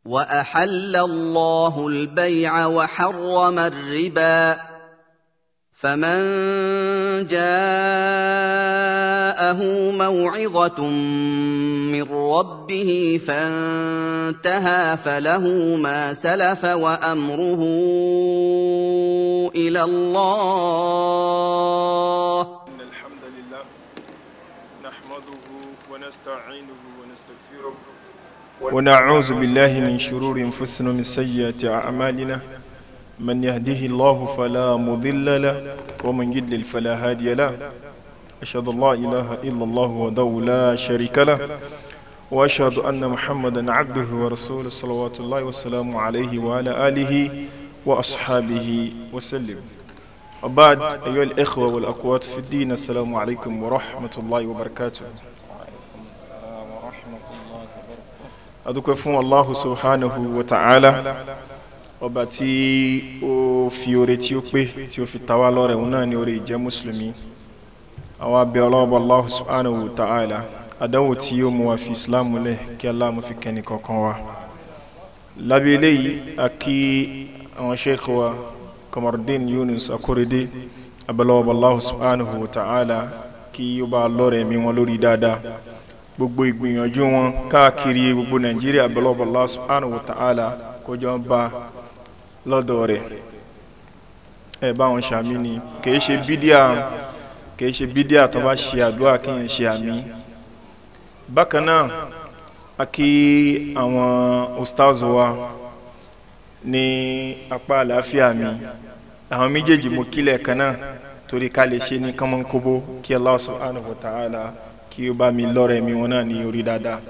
وأحل الله البيع وحرم الربا فمن جاءه موعظة من ربه فانتهى فله ما سلف وأمره إلى الله. إن الحمد لله نحمده ونستعينه ونستغفره ونعوذ بالله من شرور أنفسنا ومن سيئات أعمالنا من يهده الله فلا مضل له ومن يضلل فلا هادي له أشهد أن لا إله إلا الله وحده لا شريك له وأشهد أن محمدا عبده ورسوله صلوات الله وسلامه عليه وعلى آله وأصحابه وسلم. وبعد أيها الإخوة والأخوات في الدين السلام عليكم ورحمة الله وبركاته. adúpẹ́ fún Allah subhanahu wa ta'ala ọba tí ó fi oore tí ó pé tí ó fi tawá lọ́rẹ òun náà ni oore ìjẹ́ mùsùlùmí. àwọn abẹ́ ọlọ́ọ̀bọ̀ Allah subhanahu wa ta'ala àdánwò tí ó mú wa fi islam lẹ̀ kí Allah mú fi kẹ́ni kankan wa. lábẹ́ eléyìí a kí àwọn sheikh wa Kamardin Yunus Akorede abẹ́lọ́ọ̀bọ̀ Allah subhanahu wa ta'ala kí ó bá lọ́rẹ̀ mi wọn lórí dáadáa. gbogbo ìgbìyànjú wọn káàkiri gbogbo Nàìjíríà bẹ̀lọ́bọ̀ Allah subhanahu wa ta'ala kó jọ ń bá lọ́dọ̀ rẹ̀. ẹ bá wọn ṣàmì ni kìí ṣe bídíà tó bá ṣe àdúrà kí n ṣe àmì. bákan náà a kí àwọn ustaz wa ní apá àlàáfíà mi àwọn méjèèjì mo kílẹ̀ kan náà torí ká lè ṣe ní kánmọ́nkóbó kí Allah subhanahu wa ta'ala kí ó bá mi lọ́rẹ̀ mi wọn náà ní orí dáadáa.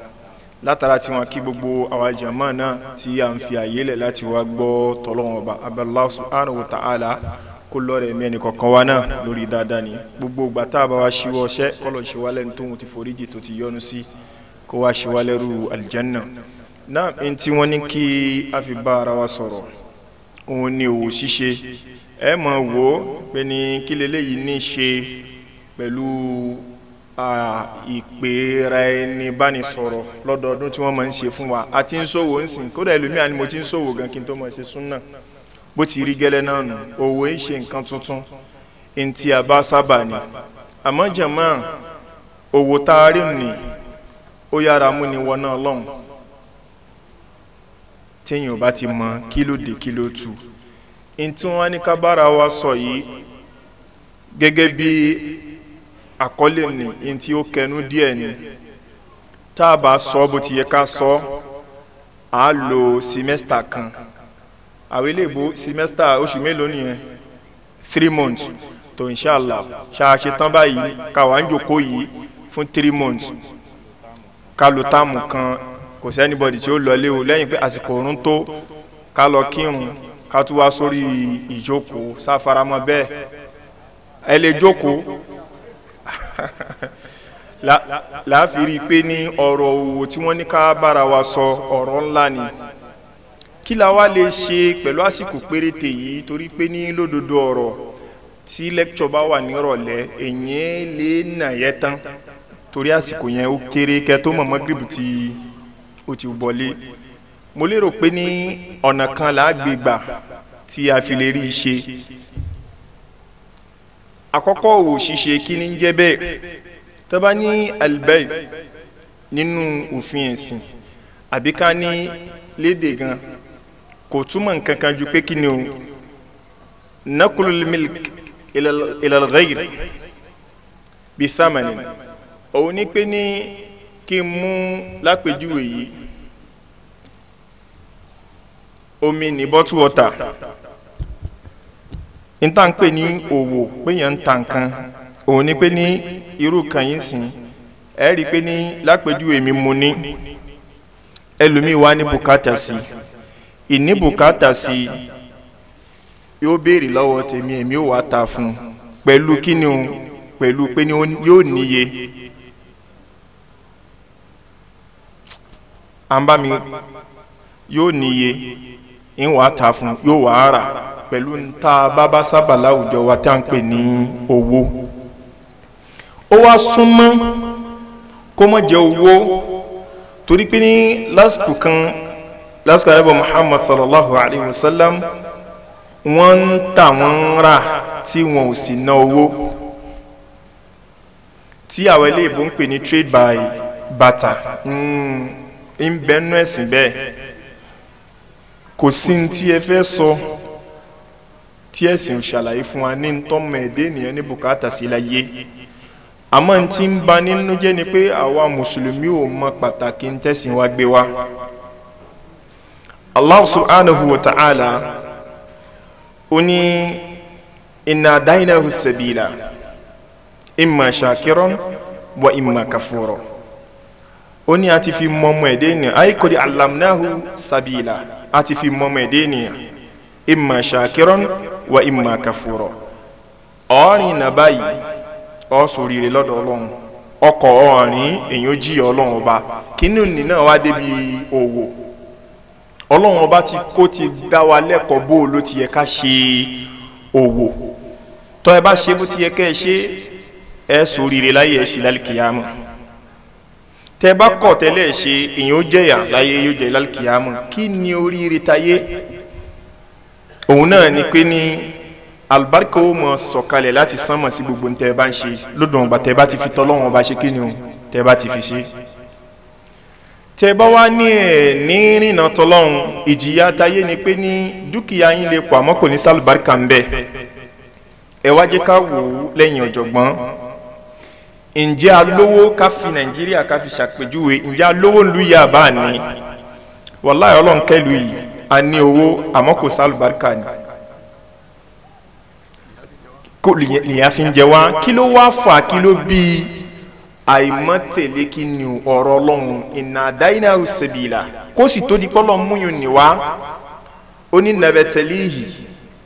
látara tí wọn kí gbogbo àwa jàmáà náà tí a ń fi àyè lẹ̀ láti wá gbọ́ tọ́lọ́wọ́n ọba Allah subhanahu wa ta'ala kó lọ́rẹ̀ mi ẹnì kọ̀ọ̀kan wa náà lórí dáadáa ni. gbogbo ìgbà tá a bá wa ṣíwọ́ ọṣẹ́ kọ́lọ̀ ṣe wá lẹ́nu tóun ti foríjì tó ti yọ́nú sí kó wá ṣe wá lẹ́rù aljanna. náà ẹni tí wọ́n ní kí a fi bá ara wa sọ̀rọ̀ òun ni òwò ṣíṣe. ẹ mọ̀ wò ó pé ní kí leléyìí ní ṣe pẹ̀lú ìpè ra ẹni bá ní sọ̀rọ̀ lọ́dọọdún tí wọ́n máa ń ṣe fún wa. a ti ń ṣòwò ń sìn kódà ẹlòmíà ni mo ti ń ṣòwò gan kí n tó máa ṣe súnà bó ti rí gẹ́lẹ́ náà nù. òwò ń ṣe nǹkan tuntun ẹni tí a bá sábà ní. àmọ́ jàmáà òwò tá a rí nì ó yára mú ni wọná Ọlọ́run téèyàn ò bá ti mọ kí ló dé kí ló tú. ẹni tí wọ́n á ní ká bára wa sọ yìí gẹ́gẹ́ bí àkọlé ní in tí ó kẹnu díẹ̀ ni. tá a bá sọ bó ti yẹ ká sọ á lo semester kan. àwọn iléèbó semester oṣù mélòó nìyẹn 3 months tó inshallah ṣáàṣe tán báyìí ká wà ń jòkó yìí fún 3 months ká lo táàmù kan kò sí anybody tí ó lọlé o lẹ́yìn pé àsìkò òrùn tó ká lọ kírun ká tún wá sórí ìjókòó sáfaramọ́ bẹ́ẹ̀ ẹ lè jókòó láàfírí pé ní ọ̀rọ̀ òwò tí wọ́n ní ká bára wa sọ ọ̀rọ̀ ńlá ni. kí la wá lè ṣe pẹ̀lú àsìkò péréte yìí torí pé ní lódodo ọ̀rọ̀ tí lecture bá wà nírọ̀lẹ́ èyàn lè nà yẹ tán torí àsìkò yẹn ó kéré kẹ tó mọ̀ Magrib tí ó ti wọlé. mo lérò pé ní ọ̀nà kan là á gbé gbà tí a fi lè rí i ṣe. àkọ́kọ́ òwò ṣíṣe kí ni ń jẹ́ bẹ́ẹ̀ tó bá ní albay nínú òfin ẹ̀sìn àbí ká ní lédè gan kò túmọ̀ nǹkan kan ju pé kí ni o nakulul milk ila al-ghayr bi thamanin. òun ní pé ní kí n mú lápèjúwe yìí omi ní bottle water n ta n pè ní òwò pé yẹn ń ta nǹkan òun ní pé ní irú kan yìí sìn ẹ rí i pé ní lápèjúwe mi mo ní ẹlòmíì wá ní bùkátà sí ìní bùkátà sí yóò béèrè lọ́wọ́ tèmi èmi ò wá ta fún pẹ̀lú kíni o pẹ̀lú pé ní yóò níye. àǹbá mi yóò níye ń wá ta fún yóò wá rà pẹ̀lú ta bábá sábà láwùjọ wa tá à ń pè ní owó. ó wá súnmọ́ kó má jẹ́ owó torí pé ní lásìkò kan lásìkò ànábì Muhammad sallallahu alayhi wa sallam wọ́n ń tà wọ́n rà tí wọn ò sì ná owó tí àwọn ilé ìbò ń pè ní trade by barter ń bẹ́nu ẹ̀sìn bẹ́ẹ̀ kò sí ní tí ẹ fẹ́ sọ tí ẹ̀sìn ò ṣàlàyé fún wa ní tọ́mọ ẹ̀dẹ́ ènìyàn ní bùkátà sí láyé àmọ́ tí ń ba nínú jẹ́ ni pé àwa mùsùlùmí ò mọ pàtàkì ń tẹ̀sìn wa gbé wa. Allah subhanahu wa ta'ala ó ní inna hadaynahu sabila imma shakiran wa imma kafura ó ní a ti fi mọ́mọ́ ẹ̀dẹ́ ènìyàn ay qad allamnahu sabila a ti fi mọ́mọ́ ẹ̀dẹ́ ènìyàn imma shakiran wa imma kafura ọ̀rìn nà báyìí ọ sóríire lọ́dọ̀ ọlọ́run ọkọ̀ ọ̀rìn èyàn jí ọlọ́run ọba kínú ní náà wá débi òwò ọlọ́run ọba ti dá wa lẹ́kọ̀ọ́ bó ló ti yẹ ká ṣe òwò tó ẹ bá ṣe bó ti yẹ ká ẹ ṣe ẹ sóríire láyé ẹ sì lálùkìyàmù tẹ bá kọ̀ tẹ́lẹ̀ ṣe èyàn ó jẹ̀yà láyé yóò jẹ lálùkìyàmù kí ni oríire táyé òun náà ni pé ní albarka ó mọ sọ̀kalẹ̀ láti sánmọ̀ sí gbogbo tẹ́ bá ń ṣe lódùn ọba tẹ́ bá ti fi tọ́lọ́wọ́n ọba ṣe kí ni o tẹ́ bá ti fi ṣe tẹ́ bá wá ní ẹ̀ ní rìnà tọ́lọ́hun ìjìyà táyé ni pé ní dúkìá yín lè pọ̀ àmọ́ kò ní sálùbáríkà ń bẹ ẹ wá jẹ́ ká wò ó lẹ́yìn ọ̀jọ̀gbọ́n ǹjẹ́ alówó ká fi nàìjíríà ká fi ṣàpèjúwe ǹjẹ́ alówó ń lu yà bá ní wàláhì ọlọ́run kẹ́lu yìí a ní owó àmọ́ kò sálùbáríkà ni kò lìyà fi ń jẹ wá kí ló wá fà kí ló bí àìmọ́tẹ̀lé kí ni ọ̀rọ̀ ọlọ́run inna hadaynahu sabila kó sì tó di pọ́lọ́ múyùn ní wá ó ní nabtalihi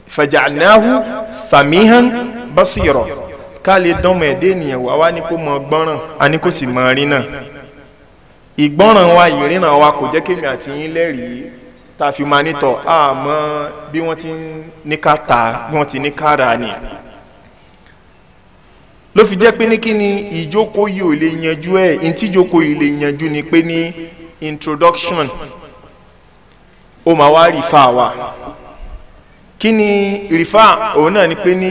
faja'alnahu samihan basira ká lè dánmọ̀ ẹ̀dẹ́ ènìyàn wá ní kó mọ gbọ́ràn a ní kó sì mọ rí náà ìgbọ́ràn wa ìrìnà wa kò jẹ́ kémi àti yín lẹ́rìí tá a fi máa nítọ̀ àmọ́ bí wọ́n ti ní ká ta bí wọ́n ti ní ká rà ni ló fi jẹ́ pé ní kí ni ìjókòó yìí ò lè yanjú ẹ̀ ntí ìjókòó yìí lè yanjú ni pé ní introduction ó máa wá rìfà wa kí ni rìfà òun náà ni pé ní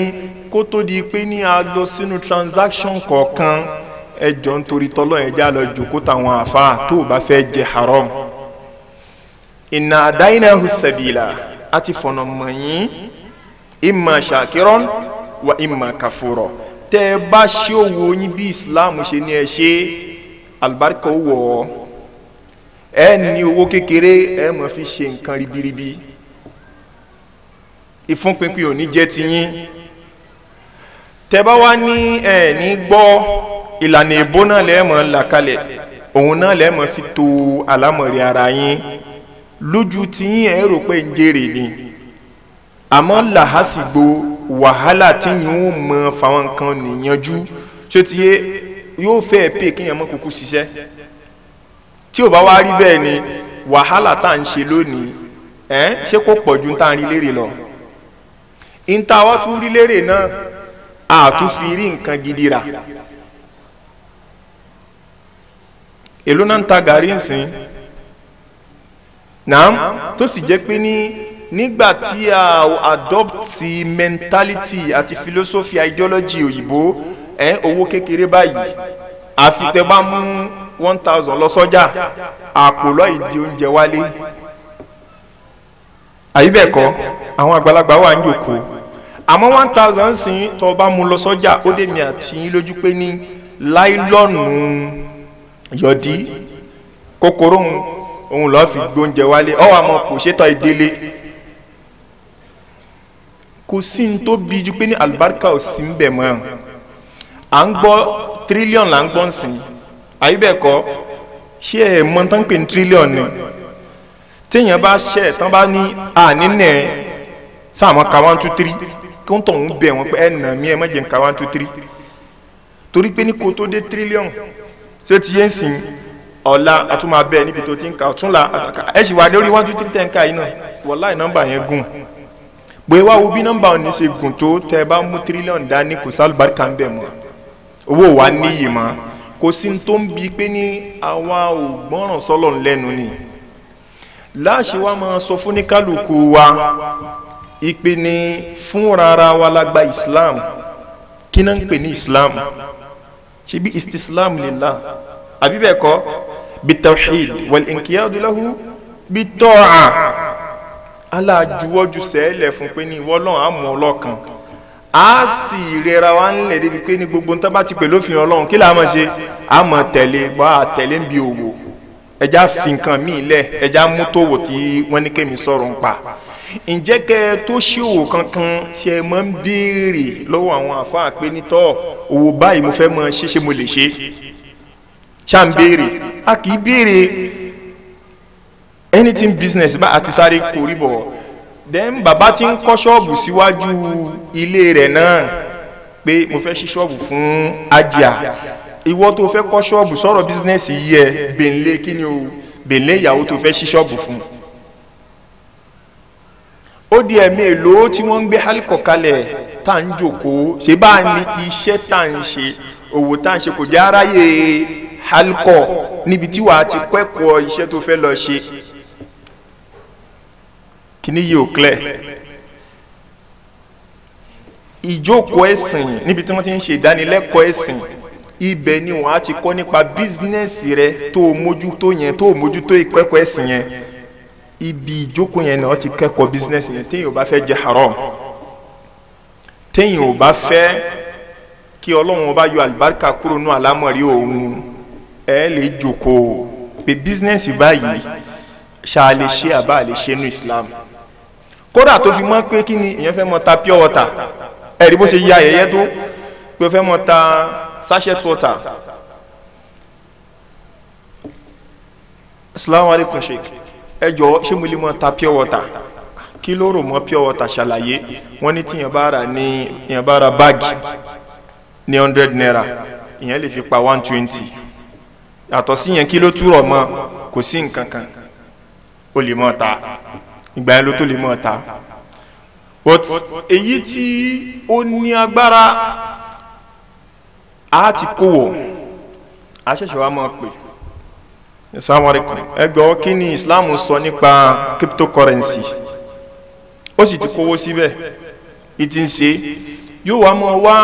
kó tó di pé ní a lọ sínú transaction kọ̀ọ̀kan ẹjọ́ nítorí tọ́lọ́ ẹ̀já lọ jókòó táwọn àfa tó o bá fẹ́ jẹ haram inna hadaynahu sabila àti fọ̀nà mọ̀yìn imma shakiran wa imma kafura tẹ́ bá ṣe òwò yín bí islam ṣe ní ẹ ṣe albarka wọ̀ ẹ ní owó kékeré ẹ mọ̀ fi ṣe nǹkan ribiribi ìfúnpinpin ò ní jẹ́ ti yín tẹ́ bá wá ní ẹ ní gbọ́ ìlànà ìbò náà lẹ́ẹ̀mọ̀ làkalẹ̀ òun náà lẹ́ẹ̀mọ̀ fi to àlámọ̀rí ara yín lójú tí yín ẹ rò pé ń jèrè ni àmọ́ làhásìgbò wàhálà tí yín ó mọ fáwọn nǹkan nìyanjú tí ó ti yé yóò fẹ́ pè kí yẹn mọ́ kúkú ṣiṣẹ́ tí ò bá wá rí bẹ́ẹ̀ ni wàhálà tá à ń ṣe lónìí ṣé kò pọ̀ ju tá à ń rí lérè lọ ìta wa tún rí lérè náà àtún fi rí nǹkan gidi rà èló náà ń ta gàrí nsìn naam tó sì jẹ́ pé ní nígbà tí a adopt mentality àti philosophy ideology òyìnbó owó kékeré báyìí àfi tẹ́ bá mú 1000 lọ sọ́jà àpò lọ́ọ́ ìdí oúnjẹ wálé àyíbẹ̀kọ́ àwọn àgbàlagbà wà ń jòkó àmọ́ 1000 sìn tó bá mú lọ sọ́jà ó dé mi àti yín lójú pé ní láìlọ́nù yọ̀dí kòkòrò òun lọ́ọ́ fi gbóúnjẹ wálé ọwọ́ àmọ́ kò ṣètò ìdílé kò sí ní tó bí ju pé ní alibarika ò sí ń bẹ̀ mọ́ à ń gbọ́ tírílíọ̀n là ń gbọ́ ń sìn àyíbẹ̀kọ́ ṣé ẹ̀ mọ́ tán pé ní tírílíọ̀n ni téèyàn bá ṣe ẹ̀ tán bá ní ànínẹ̀ sáàmọ́ ka 1 2 3 kí wọ́n tọ̀hún bẹ̀ wọ́n pé ẹ̀ nà mí ẹ̀ má jẹ́ ń ka 1 2 3 torí pé ní kò tó dé tírílíọ̀n ṣé ti yé ń sìn ọ̀la àtúmọ̀ abẹ́ níbi tó ti ń ka ọ̀túnla ẹ̀ sì wà lórí 1 2 3 10 ká yìí náà wàláhì nọ́mbà yẹn gùn pé wá wo bí nọ́mbà òní ṣe gùn tó tẹ́ bá mú tírílíọ̀nù dání kò sálùbáríkà ń bẹ̀ mọ́ owó wa níyì mọ́ kò sí tó ń bi pé ní àwa ò gbọ́ràn sọ́lọ̀ lẹ́nu ni láṣẹ wa máa sọ fún ní kálukú wa ìpè ní fún rárá wa lágbà Islam kí náà ń pè ní Islam ṣe bí istislam lillah àbí bẹ́ẹ̀ kọ́ bitawhid wal inqiyadu lahu bita'a alájuwọ́jú sẹ́ẹ̀lẹ̀ fún pé ní ìwọ Ọlọ́run àmọ́ ọlọ́kan a sì rẹra wa ńlẹ̀ débi pé ní gbogbo ń tábà ti pè lófin Ọlọ́run kí la máa ṣe a máa tẹ̀lé wá tẹ̀lé ń bi òwò ẹja fi nǹkan míì lẹ̀ ẹja mú tó wò tí wọ́n ní kémi sọ̀rọ̀ ń pa ǹjẹ́ kẹ́ tó ṣe òwò kankan ṣe máa ń béèrè lọ́wọ́ àwọn àfáà pé nítọ́ òwò báyìí mo fẹ́ máa ṣe mo lè ṣe ṣá ń béèrè a kì í béèrè anything business bá àti sáré kórì bọ̀ then bàbá tí ń kọ́ ṣọ́ọ̀bù síwájú ilé rẹ̀ náà pé mo fẹ́ ṣí ṣọ́ọ̀bù fún ajá ìwọ tó fẹ́ kọ́ ṣọ́ọ̀bù sọ̀rọ̀ business yìí ẹ bèèlè kí ni o bèèlè ìyàwó tó fẹ́ ṣí ṣọ́ọ̀bù fún ó di ẹ̀mí èlò tí wọ́n ń gbé hálíkọ̀ kalẹ̀ tá à ń jòkó ṣe bá ní iṣẹ́ tá à ń ṣe òwò tá à ń ṣe kò jẹ́ aráyè hálíkọ̀ níbi tí wàá ti kẹ́kọ̀ọ́ iṣẹ́ tó fẹ́ lọ ṣe kíní yìí ò clear ìjókòó ẹ̀sìn níbi tí wọ́n ti ń ṣe ìdánilẹ́kọ̀ọ́ ẹ̀sìn ibẹ̀ ni wọ́n á ti kọ́ nípa bísínẹ́sì rẹ tó mójútó yẹn tó mójútó ìkẹ́kọ̀ọ́ ẹ̀sìn yẹn ibi ìjókòó yẹn náà ti kẹ́kọ̀ọ́ bísínẹ́sì yẹn téèyàn ò bá fẹ́ jẹ haram téèyàn ò bá fẹ́ kí Ọlọ́run bá yọ àlùbáríkà kúrò nù àlámọ̀rí òun ẹ lè jókòó pé bísínẹ́sì báyìí ṣáà lè ṣe àbá lè ṣe nù Islam kódà tó fi mọ́ pé kí ni èèyàn fẹ́ mọ́ ta pure water ẹ̀rí bó ṣe yí ayẹyẹ tó pé ó fẹ́ mọ́ ta sachet water. Assalamu alaikum sheik ẹ jọ̀ọ́ ṣé mo lè mọ́ ta pure water kí ló rò mọ́ pure water ṣàlàyé wọ́n ní tí èèyàn bá ra báàgì ní 100 naira èèyàn lè fi pa 120 yàtọ̀ sí yẹn kí ló túrọ̀ mọ́ kò sí nǹkan kan ó lè mọ́ ta ìgbà yẹn ló tó lè mọ́ ta but èyí tí ó ní agbára a ti kówó a ṣẹ̀ṣẹ̀ wá mọ́ pé assalamu alaikum ẹgbẹ́ kí ni Islam sọ nípa cryptocurrency ó sì ti kówó síbẹ̀ ìtì ń ṣe yóò wá mọ́ wá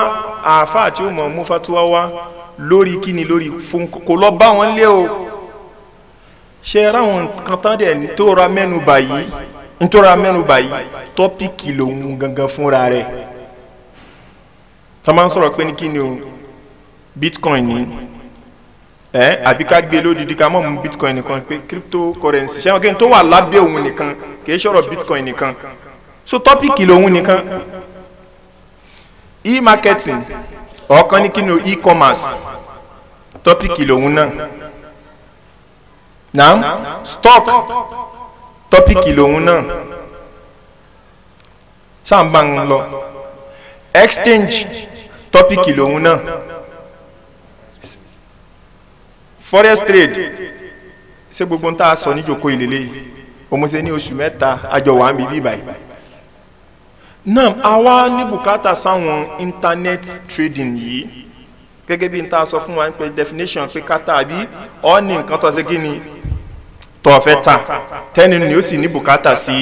àáfàá tí ó mọ̀ mú fatuwa wá lórí kí ni lórí fún kò lọ bá wọn lé o ṣe ráwọn nǹkan tán dẹ̀ nítorá mẹ́nu báyìí tọ́pìkì lòun gangan fúnra rẹ̀ tó máa ń sọ̀rọ̀ pé ní kí ni o bitcoin ní àbí ká gbé lódìdí ká mọ̀ mú bitcoin nìkan pé cryptocurrency ṣé wọn kí n tó wà lábẹ́ òun nìkan kìí ṣọ̀rọ̀ bitcoin nìkan so tọ́pìkì lòun nìkan e-marketing ọ̀kan ní kí ni o e-commerce tọ́pìkì lòun náà naam stock tọ́pìkì lòun náà sáàmbá ń lọ exchange tọ́pìkì lòun náà forex trade ṣé gbogbo ń tà sọ níjòkó ìlélẹ́ òmùsẹ̀ ní oṣù mẹ́ta àjọ wà ń bíbí báyìí náà àwa ní bùkátà sáwọn internet trading yìí gẹ́gẹ́ bí n ta sọ fún wa pé definition pé kátà àbí ọ́ ní nǹkan tó ṣe kí ni tó fẹ́ ta tẹ́ni ni ó sì ní bùkátà sí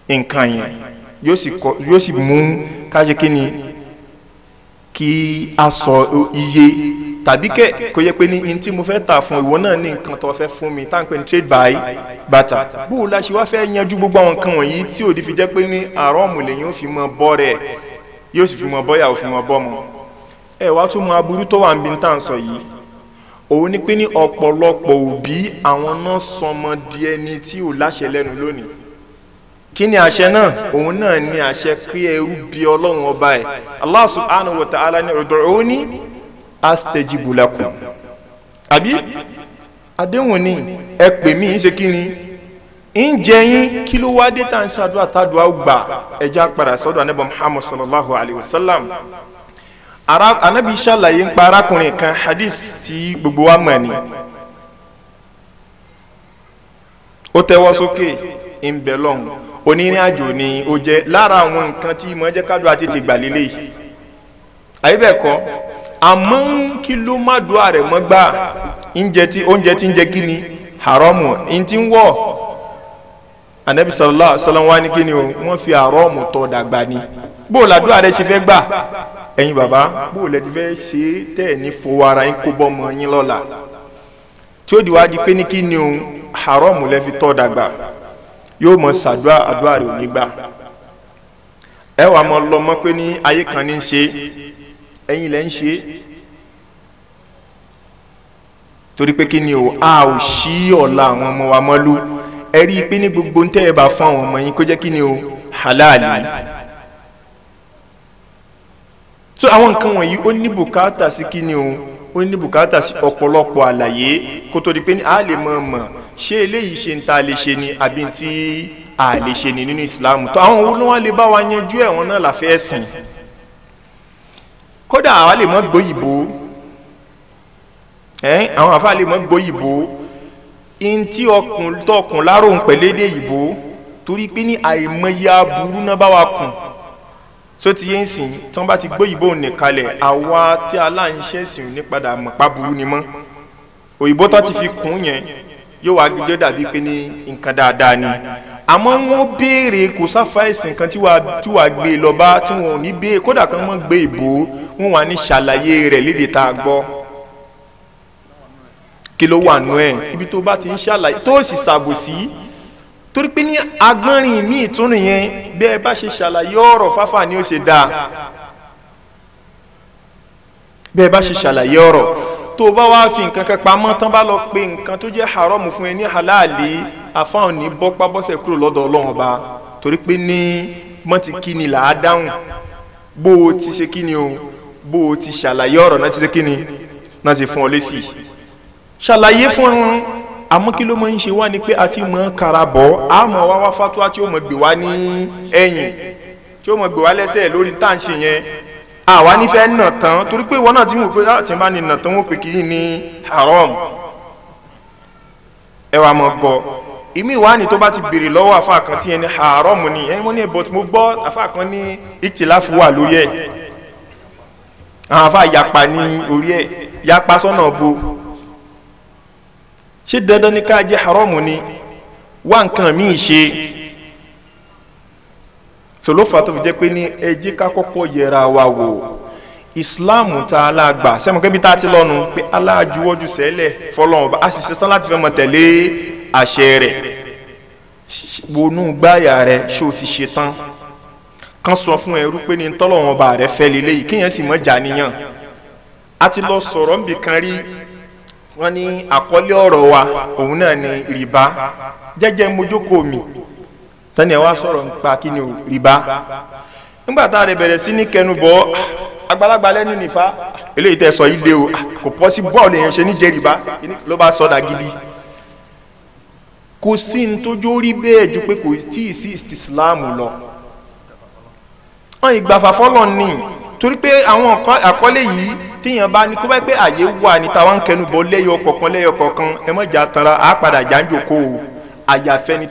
nǹkan yẹn yóò sì mú káṣe kí ni kí a sọ iye tàbí kò yẹ pé ní in tí mo fẹ́ ta fún ìwọ náà ní nǹkan tó fẹ́ fún mi tá à ń pè ní trade by barter bóò la ṣe wá fẹ́ yanjú gbogbo àwọn nǹkan wọ̀nyí tí òdi fi jẹ́ pé ní àrọ́ọ̀mù lèyìn ó fi mọ bọ́ rẹ̀ yóò sì fi mọ bọ́yà ó fi mọ bọ́ mọ́ ẹ wá tún mọ aburú tó wà ń bí ń tà ń sọ yìí òun ni pé ní ọ̀pọ̀lọpọ̀ òbí àwọn náà sọmọ di ẹni tí ò láṣẹ lẹ́nu lónìí kí ni àṣẹ náà òun náà ní àṣẹ kí ẹrú bí Ọlọ́run ọba ẹ̀ Allah subhanahu wa ta'ala ní ud'uni astajibu lakum àbí àdéhùn ni ẹ pè mí ń ṣe kí ni ń jẹ yín kí ló wá dé tá à ń ṣàdúrà tádùá gbà ẹja padà sọ́dọ̀ anábọ̀ Muhammad sallallahu alayhi wa sallam anabi ṣàlàyé ń pa arákùnrin kan hadith tí gbogbo wa mọ̀ ni ó tẹ́wọ́ sókè ń bẹ lọ́hùn onírìn àjò ni ó jẹ́ lára àwọn nǹkan tí mo jẹ́ kádùá tètè gbà lélẹ̀ yìí àyè bẹ́ẹ̀ kọ́ àmọ́ kí ló má dùá rẹ̀ mọ́ gbà oúnjẹ tí ń jẹ kí ni haramu ń ti ń wọ̀ anabi sallallahu alaihi wasallam wá ní kíni o wọ́n fi haramu tọ́ dàgbà ni bó làdúrà rẹ̀ ṣe fẹ́ gbà ẹ̀yin bàbá bó lẹ ti fẹ́ ṣe tẹ́ ní fowó ara yín kó bọ́mọ yín lọ́la tí ó di wá di pé ní kíni o haramu lẹ fi tọ́ dàgbà yóò mọ ṣàdúrà àdúrà rẹ̀ ò ní gbà ẹ wà mọ lọ mọ pé ní ayé kan ní ṣe ẹ̀yin lẹ ń ṣe torí pé kíni o a ò ṣí ọ̀la àwọn ọmọ wa mọ́lú ẹ rí i pé ní gbogbo ń tẹ́ ẹ bá fún àwọn ọmọ yín kó jẹ́ kíni o halali so àwọn nǹkan wọ̀nyí ó ní bùkátà sí kíni o ó ní bùkátà sí ọ̀pọ̀lọpọ̀ àlàyé kó tó di pé ní a lè mọ̀ ṣé eléyìí ṣe ń ta lè ṣe ni àbí tí a lè ṣe ni nínú Islam tó àwọn wo ló wá lè bá wa yanjú ẹ̀wọ̀n náà la fẹ́ sìn kódà àwa lè mọ̀ gbóyìnbó àwọn àfa lè mọ̀ gbóyìnbó in tí ọkùn láròhùn pẹ̀lédè ìbò torí pé ní àìmọye aburú náà bá wa kùn tó ti yé ń sìn tí wọ́n bá ti gbóyìnbó nìkalẹ̀ àwa tí aláǹṣẹ́ sìn ní padà mọ̀pá burú ni mọ́ òyìnbó tó ti fi kún yẹn yóò wá gẹ́gẹ́ dàbí pé ní nǹkan dáadáa ni àmọ́ wọ́n béèrè kò sáfà ẹ̀sìn kan tí wàá gbé lọ bá tí wọn ò ní béèrè kódà kan mọ́ gbé ìbò wọn wà ní ṣàlàyé rẹ̀ lédè tá a gbọ́ kí ló wà nù ẹ̀ ibi tó bá ti ń ṣàlàyé tó sì ṣàbòsí torí pé ní agbọ́nrin míì tún nìyẹn bí ẹ bá ṣe ṣàlàyé ọ̀rọ̀ fáfà ni ó ṣe dáa bí ẹ bá ṣe ṣàlàyé ọ̀rọ̀ tó bá wá fi nǹkan kan pamọ́ tán bá lọ pé nǹkan tó jẹ́ haram fún ẹ ní halali afáwọn ní bọ́pá bọ́sẹ̀ kúrò lọ́dọ̀ Ọlọ́run Ọba torí pé ní mọ́tì kíni là á dáhùn bó o ti ṣe kíni o bó o ti ṣàlàyé ọ̀rọ̀ náà ti ṣe kíni náà ti fún ọ lésì ṣàlàyé fún wọn àmọ́ kí ló máa ń ṣe wá ni pé a ti mọ̀ karabọ̀ a mọ̀ wá fatuwa tí ó mọ̀ gbé wá ní ẹ̀yìn tí ó mọ̀ gbé wá lẹ́sẹ̀ lórí tá à ń ṣe yẹn àwa nífẹ̀ẹ́ nà tán torí pé ìwọ náà ti mọ̀ pé tí n bá ní nà tán wọ́n pè kí ní haram ẹ wà mọ̀ gọ ìmí ìwà ni tó bá ti béèrè lọ́wọ́ àfa kan tí yẹn ní haram ni ẹ̀yin wọ́n ní but mo gbọ́ àfa kan ní ìtìláfu wà lórí ẹ̀ àwọn àfa yapa ní orí ẹ̀ yapa sọ́nà bo ṣé dandan ní ká jẹ́ haram ni wá nǹkan míì ṣe sọlọ́fà tó fi jẹ́ pé ní ẹ jẹ́ ká kọ́kọ́ yẹra wa wò ìsìláàmù tá a lágbà sẹ́mu kẹ́bi tá a ti lọ́nu pé aláàjúwọ́jú sẹ́lẹ̀ fọlọ́n ọba a sì ṣetán láti fẹ́ mọ̀ tẹ̀lé àṣẹ rẹ̀ wọnú gbáyà rẹ̀ ṣé o ti ṣe tán kan sọ fún ẹrú pé ní tọ́lọ́wọ́n ọba rẹ̀ fẹ́ lélẹ́yìí kéèyàn sì mọ̀ jà níyàn a ti lọ sọ̀rọ̀ níbi kan rí wọ́n ní àkọlé ọ̀rọ̀ wa òun náà ní rìbá jẹ́jẹ́ mojókòó mi tani ẹ wá sọ̀rọ̀ nípa kí ni o rìbá nígbà tá a rẹ̀ bẹ̀rẹ̀ sí ní kẹnubọ̀ àgbàlagbà lẹ́nu nìfà eléyìí tẹ́ sọ yìí dé o kò pọ́ sí bọ́ọ̀lù èèyàn ṣe ní jẹ́ rìbá ló bá sọ̀dà gidi kò sí ní tójó rí bẹ́ẹ̀ ju pé kò tí ì sí ìsìláàmù lọ wọn ìgbàfà fọlọ́ ní torí pé àwọn àkọlé yìí tíyàn bá ní kó bá pé àyè wà ní táwọn kẹnubọ̀ lẹ́yọ kọ̀ọ̀kan ẹ mọ̀ jà tanra á padà jà ń jòkó o àyàfẹ́ ni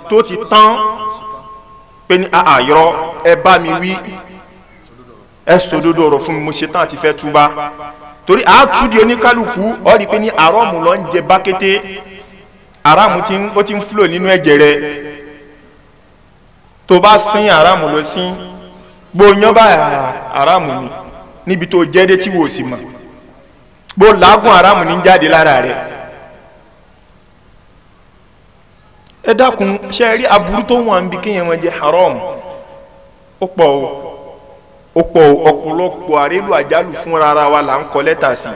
tó ti tán pé ní àyọ ẹ bá mi wí ẹ sòdodo ọ̀rọ̀ fún mi mo ṣe tán àti fẹ́ túbá torí àtúndì oníkálukú ọ rí pé ní àrọ́mù lọ ń jẹ bákété àràmù ó ti ń fúlò nínú ẹ̀jẹ̀ rẹ tó bá sín àràmù lọ sí gbóyán bá àràmù ni níbi tó jẹ́ dé tí wò sí mọ̀ gbó làágùn àràmù ní jáde lára rẹ̀ ẹ dákun ṣe rí aburú tó wọn bí kéèyàn wọn jẹ haram ó pọ̀ ọ̀pọ̀lọpọ̀ àrélù àjálù fún rárá wa là ń kọ lẹ́tà sí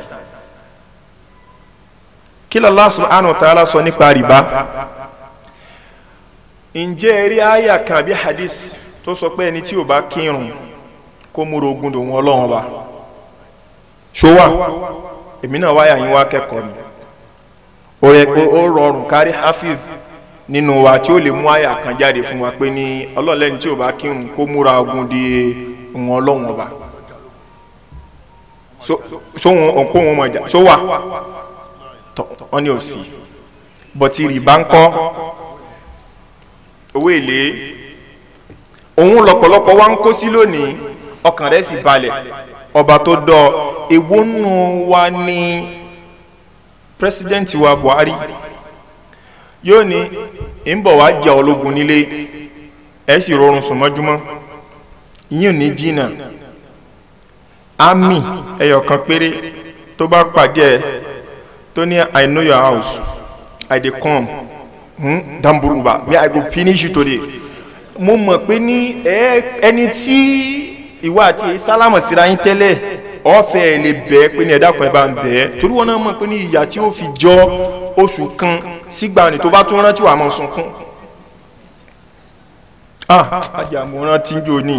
kí Allah subhanahu wa ta'ala sọ nípa rìbá ǹjẹ́ ẹ rí àyà kan àbí hadith tó sọ pé ẹni tí ò bá kírun kó múra ogun dòun Ọlọ́run ọba ṣówà èmi náà wáyà yín wá kẹ́kọ̀ọ́ ni ó rọrùn kárí hafiz nínú wa tí ó lè mú àyà kan jáde fún wa pé ní ọlọ́ọ̀lẹ́ni tí ò bá kírun kó múra ogun di òun Ọlọ́run ọba sóhun òǹkó wọn mọ̀ jà sówà wọ́n ní òsì bọ̀tí rìbá ń kọ́ owó èlé òun lọ́pọ̀lọpọ̀ wa ń kó sí lónìí ọkàn rẹ̀ sì balẹ̀ ọba tó dọ̀ èwo nù wa ní pírẹsidẹ́ǹtì wa Buhari yóò ní ń bọ̀ wá jà ológun nílé ẹ sì rọrùn sùn mọ́júmọ́ ìyẹn ò ní jìnnà àmì ẹyọkan péré tó bá pàdé ẹ tó ní I know your house I dey come damburuba me I go finish you today mo mọ̀ pé ní ẹni tí ìwà àti sálámù síra yín tẹ́lẹ̀ ọ̀fẹ́ lè bẹ́ẹ̀ pé ní ẹ̀dá kan ẹ̀ bá ń bẹ́ẹ̀ torí wọn náà mọ̀ pé ní ìyà tí ó fi jọ oṣù kan sígbà ní tó bá tún rántí wà mọ́ sunkún àjàmọ́ràn tí ń jò ní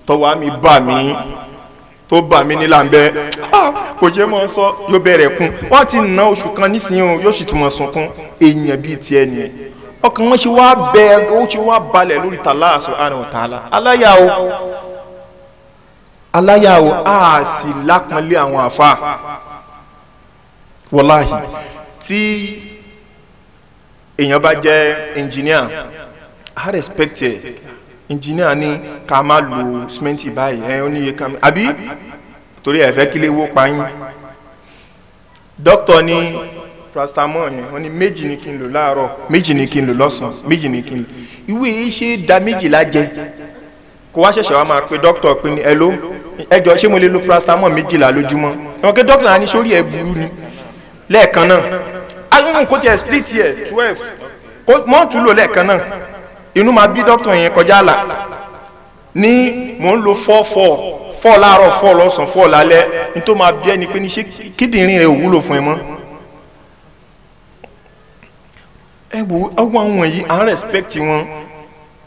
tọwọ́ mi bà mí tó bà mí ní làǹbẹ́ kò jẹ́ mọ́ sọ yóò bẹ̀rẹ̀ kún wọ́n ti ná oṣù kan nísìnyí yóò sì tún mọ́ sunkún èèyàn bíi tiẹ̀ nìyẹn ọkàn wọn ṣe wá bẹ́ẹ̀ ó ṣe wá balẹ̀ lórí Allah subhanahu wa ta'ala aláyàwó a sì lápọnlé àwọn àfa wọláhì tí èèyàn bá jẹ́ engineer I respect ẹ engineer ní ká má lo simenti báyìí ó níye ká àbí torí ẹ̀fẹ́ kílé wó pa yín doctor ní paracetamol yẹn wọ́n ní méjì ní kí n lò láàárọ̀ méjì ní kí n lò lọ́sàn méjì ní kí n lò ìwé yìí ṣe da méjìlá jẹ kó wá ṣẹ̀ṣẹ̀ wá máa pe doctor pé ní hello ẹjọ́ ṣé mo lè lo paracetamol méjìlá lójúmọ́ ẹ̀wọ̀n kí doctor náà ní sórí ẹ̀ burú ni lẹ́ẹ̀kan náà ayún kó tiẹ̀ split yẹ 12 kó mọ́ tún lò lẹ́ẹ̀kan náà inú máa bí doctor yẹn kọjá là ní mò ń lo 4 láàárọ̀ 4 lọ́sàn 4 lálẹ́ ní tó máa bí ẹni pé ní ṣé kíndìnrín rẹ̀ ò wúlò fún ẹ mọ́ ẹgbò ọgbọ́n àwọn yìí à ń respect wọn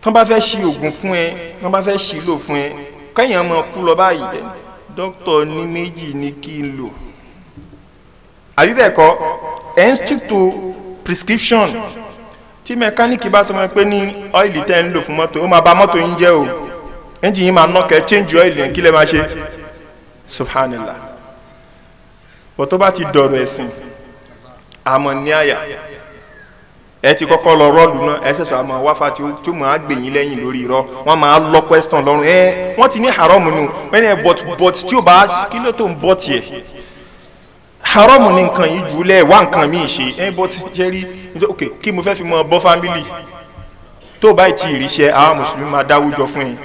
tán bá fẹ́ ṣí oògùn fún ẹ tán bá fẹ́ ṣí lò fún ẹ kẹ́yìn ọmọ kú lọ báyìí dókítà ní méjì ní kí n lò àbí bẹ́ẹ̀ kọ́ ẹ̀ ń stick to prescription tí mẹkáníìkì bá ti mọ̀ pé ní ọ́ìlì tẹ́ ń lò fún mọ́tò ó máa bà mọ́tò yín jẹ́ o ẹ́ńjì yín máa nọ́kẹ́ change ọ́ìlì yẹn kí lẹ́ máa ṣe subhanallah bọ́ tó bá ti dọ̀rọ̀ ẹ̀sìn àmọ́ ní àyà ẹ ti kọ́kọ́ lọ rọ́ọ̀lù náà ẹ ṣẹ̀ṣẹ̀ àmọ́ wáfà tí ó máa gbẹ̀yìn lẹ́yìn lórí irọ́ wọ́n máa lọ question lọ́rùn wọ́n ti ní haramu nù wọ́n ní but tí ó bá kí ló tó ń bọ́ tiẹ̀ haramu ní nǹkan yìí jùlẹ̀ wá nǹkan míì ṣe but ṣe rí ok kí mo fẹ́ fi mọ bọ́ family tó bá ti ìríṣẹ́ àwọn mùsùlùmí máa dáwùjọ fún yín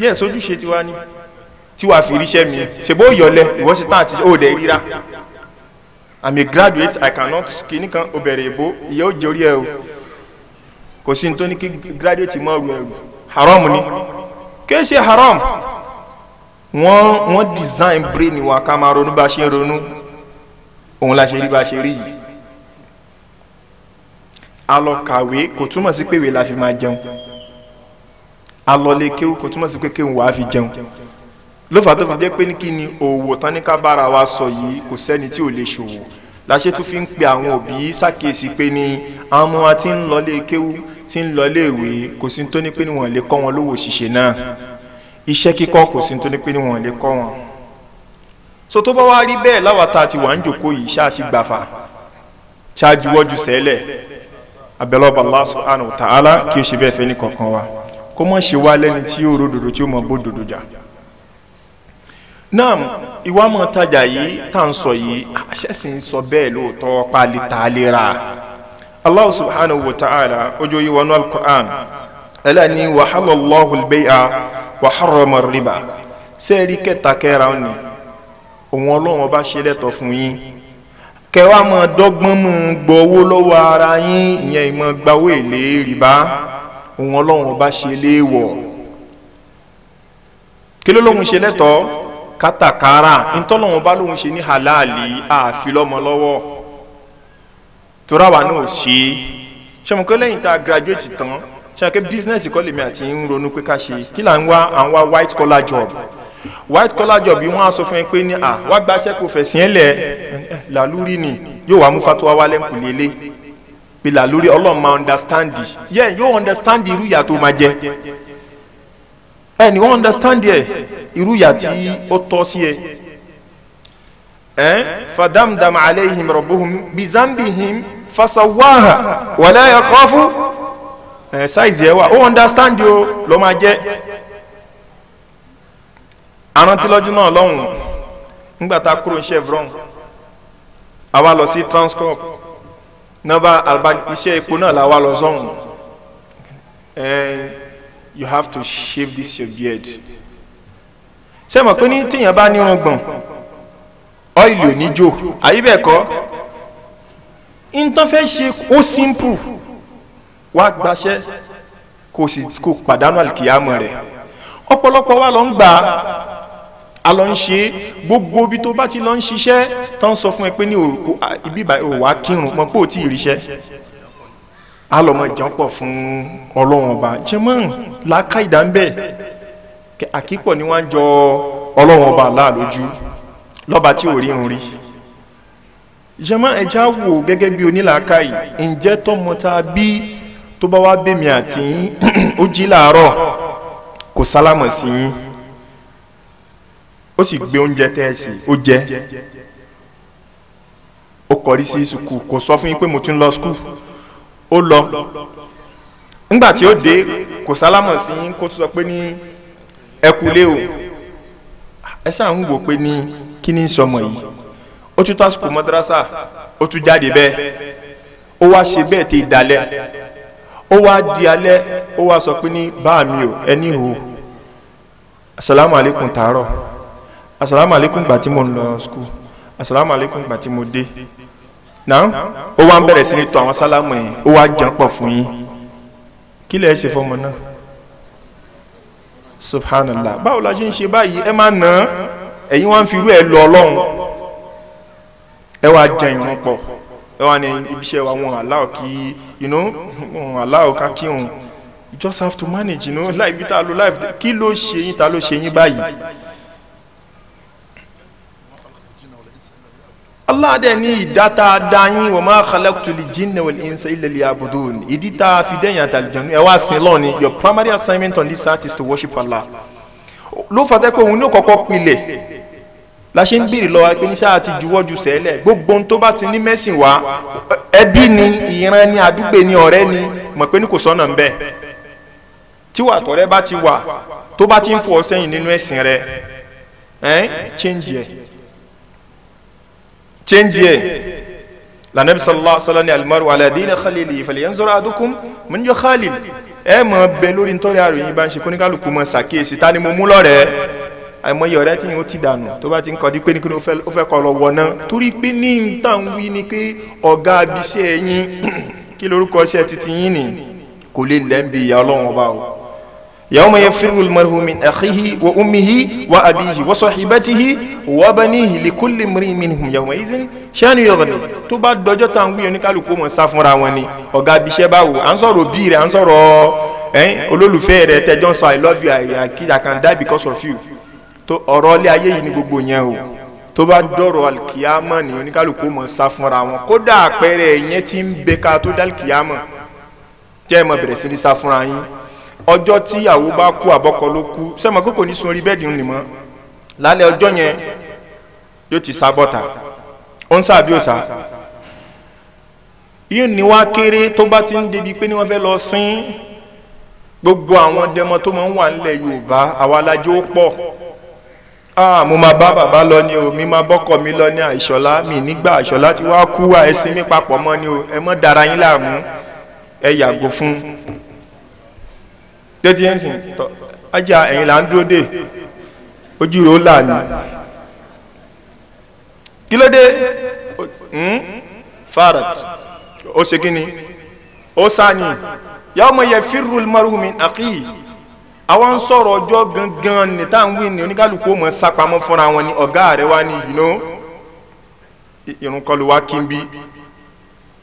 yes ojúṣe tiwa ní tí wàá fi ìríṣẹ́ mi ṣe bó yọlẹ̀ ìwọ́sí tán àti ó dẹ̀ ríra I'm a graduate I cannot kìíní kan ó bẹ̀rẹ̀ ìbò ìyẹ́ ó jẹ́ orí ẹ̀ o kò sí ní tó ní kí graduate mọ́ ọ̀rọ̀ ẹ̀rù haram ni kí ṣe haram wọ́n design brain wa ká máa ronú bá ṣe ń ronú òun la ṣe rí bá ṣe rí yìí a lọ kàwé kò túmọ̀ sí pé ìwé la fi máa jẹun a lọ lè kéwú kò túmọ̀ sí pé kéwú wàá fi jẹun ló fà tó fi jẹ́ pé ní kí ni òwò tán ní ká bára wa sọ yìí kò sẹ́ni tí ò lè ṣòwò láṣẹ tó fi ń pe àwọn òbí ṣàkíyèsí pé ní àwọn ọmọ wa ti ń lọ lé kéwú ti ń lọ lé ìwé kò sí tó ní pé ní wọ́n lè kọ́ wọn lówó ṣíṣe náà iṣẹ́ kíkọ́ kò sí tó ní pé ní wọ́n lè kọ́ wọn. so tó bá wá rí bẹ́ẹ̀ láwàtà tí wà ń jòkó yìí ṣáà ti gbàfà ṣáájú wọ́jú sẹ́lẹ̀ abẹ́lọ́ba Allah subhanahu wa ta'ala kí ó ṣe bẹ́ẹ̀ fẹ́ ní kọ̀ọ̀kan wa kó mọ̀ ṣe wá lẹ́ni tí ó ródòdó tí ó mọ̀ bó dòdò jà. Naam ìwà mọ̀ tajà yìí tá à ń sọ yìí àṣẹ́sì ń sọ bẹ́ẹ̀ lóòótọ́ pálí tààlera Allah subhanahu wa ta'ala ojú yìí wọnú al-Qur'an ẹlẹ́ni wa halallahu al-bay'a wa harrama ar-riba sẹ́ẹ̀rí kẹta kẹra ni òun ọlọ́run bá ṣe lẹ́tọ̀ fún yín kẹwàá mọ̀ dọ́gbọ́n mọ̀ gbọ́wó lọ́wọ́ ara yín ìyẹn ìmọ̀ gbawó èlé rìbá òun ọlọ́run bá ṣe léèwọ̀ kí ló lóhun ṣe lẹ́tọ̀ kátàkárà ntọ́lọ́wọ́n bá lóhun ṣe ní halali àfi lọ́mọ lọ́wọ́ tora wa náà ṣe ṣọmọkẹ́ lẹ́yìn tá a graduate tán ṣọmọkẹ́ business kọ́ lèmi àti ń ronú pé ká ṣe kí là ń wá à ń wá white collar job yìí wọ́n á sọ fún yín pé ní wá gbaṣẹ́ kò fẹ̀sìn ẹ̀ lẹ̀ làlúrí ni yóò wá mú fatuwa wá lẹ́nkù lélẹ̀ pé làlúrí ọlọ́run máa understand yóò understand irú ìyà tó máa jẹ ni wọ́n understand ẹ̀ irú ìyà tí ó tọ́ sí ẹ fadamdam alayhim rabbuhum bizambihim fasawaha wala yakhafu size ẹ wà ó understand o ló máa jẹ́ arántí lọ́jọ́ náà lọ́hùn nígbàtà kúrò Chevron àwa lọ sí Transcorp nọ́bà Albani iṣẹ́ epo náà la wá lọ sọ́hùn you have to shave this your beard ṣé mọ̀ pé ní tíyàn bá ní irùngbọ̀n ọ́ìlì ò ní jò àyí bẹ́ẹ̀ kọ́ nǹkan fẹ́ ṣe ó simple wá gbaṣẹ́ kò pàdánù àlìkìyàmọ̀ rẹ̀ ọ̀pọ̀lọpọ̀ wa lọ ń gbà á lọ ń ṣe gbogbo bí tó bá ti lọ ń ṣiṣẹ́ tó ń sọ fún ẹ pé ní ibi ìbáyìí ò wá kírun mọ̀ pé ò tí ì ríṣẹ́ á lọ mọ jẹun pọ̀ fún ọlọ́run ọba jẹmọ́ làákà ìdá ń bẹ̀ àkípọ̀ ni wọ́n ń jọ ọlọ́run ọba láàlójú lọ́ba tí ò rírun rí jẹmọ́ ẹja wò gẹ́gẹ́ bí onílàákà yìí ǹjẹ́ tọ́mọ tá a bí tó bá wá bẹ́mi àti ó jí làárọ̀ kò sálámọ̀ sí yín ó sì gbé oúnjẹ tẹ́ẹ̀sì ó jẹ ó kọrí sí sùkúù kò sọ fún yín pé mo tún lọ sùkúù ó lọ nígbà tí ó dé kò sálámọ̀ sí yín kó tún sọ pé ní ẹ kú lé o ẹ ṣáà ń wò pé ní kí ni sọmọ yìí ó tún tó àsìkò mọ́dárásà ó tún jáde bẹ́ẹ̀ ó wá ṣe bẹ́ẹ̀ tí ìdálẹ́ ó wá di alẹ́ ó wá sọ pé ní bá mi ò ẹni hò asalaamu aleykum tààrọ̀ asalaamu aleykum gbà tí mo ń lọ skul asalaamu aleykum gbà tí mo dé náà ó wá ń bẹ̀rẹ̀ sí ní tọ̀ àwọn sálámù yẹn ó wá jẹun pọ̀ fún yín kí lẹ̀ ṣe fọmọ náà subhanallah báwo la ṣe ń ṣe báyìí ẹ máa nà ẹ̀yin wá ń fi irú ẹ lọ ọlọ́run ẹ wá jẹ ìrun pọ̀ ẹ wá ní ibiṣẹ́ wa wọn aláwọ̀ kí wọn aláwọ̀ ká kí wọn you just have to manage life bí ta lo life kí ló ṣe yín ta ló ṣe yín báyìí. Allah dẹ̀ ní ìdáta dáyín wa ma khalaqtul jinna wal insa illa liya'budun ìdí tá a fi dẹ́yìn àtàlìjọ́nù ẹ wá sin lọ́ọ̀ ni your primary assignment on this earth is to worship Allah ló fàtẹ́ pé òun ní kọ́kọ́ pilẹ̀ la ṣe ń bèrè lọ́wọ́ pé níṣà àti juwọ́jú sẹ́lẹ̀ gbogbo ohun tó bá ti ní mẹ́sìn wá ẹbí ni ìran ni àdúgbò ni ọ̀rẹ́ ni mọ̀ pé ní kò sọ́nà ńbẹ tí wà tọ̀rẹ́ bá ti wà tó bá ti ń fọ sẹ́yìn nínú ẹ̀sìn rẹ change ẹ̀ la Nabi sallallahu alaihi wasallam almaru ala dini khalili falyanzur ahadukum man yukhalil ẹ mọ̀ bẹ lórí nítorí àròyìn bá ń ṣe kóníkálùkù mọ̀ ṣàkíyèsí ta ni mo mú lọ́rẹ̀ẹ́ àìmọye ọ̀rẹ́ tí ó ti dànù tó bá ti ń kọjú pé ní kí ó fẹ́ kọ́ lọ wọ̀ náà torí pé ní ìtàn wí ni pé ọ̀gá abiṣẹ́ yín kí lórúkọ iṣẹ́ titi yín ni kò lè lẹ́ńbi ìyá ọlọ́run ọba o yawma yafirru al-mar'u min akhihi wa ummihi wa abihi wa sahibatihi wa banihi li kulli imri'in minhum yawma idhin sha'nun yughni tó bá dọjọ́ tá ń wí oníkálukú mọ̀ sá fúnra wọn ni ọ̀gá abiṣẹ́ báwo à ń sọ̀rọ̀ òbí rẹ̀ à ń sọ̀rọ̀ olólùfẹ́ rẹ̀ tẹ́jọ́ sọ I love you I can die because of you tó ọ̀rọ̀ ilé ayé yìí ni gbogbo yẹn o tó bá dọ̀rọ̀ alikiyama ni oníkálukú mọ̀ sá fúnra wọn kódà àpẹẹrẹ yẹn ti ń bẹ ká tó dá alikiyama jẹ́ ẹ̀ mọ̀ bẹ̀rẹ̀ sí ní sá fúnra yín ọjọ́ tí ìyàwó bá kú àbọ́kọ ló kú sẹ́mọ̀ kókò ní sun orí bẹ́ẹ̀dì ń nìmọ́ lálẹ́ ọjọ́ yẹn yóò ti sá bọ́ta ó ń sá àbí òsà yóò ní wá kéré tó bá ti ń débi pé ní wọ́n fẹ́ lọ sín gbogbo àwọn dẹmọ tó máa ń wà nílẹ̀ Yorùbá àwa alájọ́ ó pọ̀ mo máa bá bàbá lọ ni o mi máa bọ́kọ mi lọ ní àìṣọ́lá mi nígbà àìṣọ́lá ti wá kú wa ẹ̀sìn mi papọ̀ mọ́ ni o ẹ mọ́ dára yín láàmú ẹ yàgò fún tẹ́tí ẹ̀sìn ajá ẹ̀yìn là ń dúró dé ojú rò ó là ní kí ló dé farat ó ṣe kí ni ó sáni yawma yafirru al-mar'u min akhihi àwọn ń sọ̀rọ̀ ọjọ́ gangan ní tá à ń wí ní oníkálukú ó mọ̀ sápamọ́ fúnra wọn ni ọ̀gá rẹ̀ wá ní irun kọlu wá kí n bí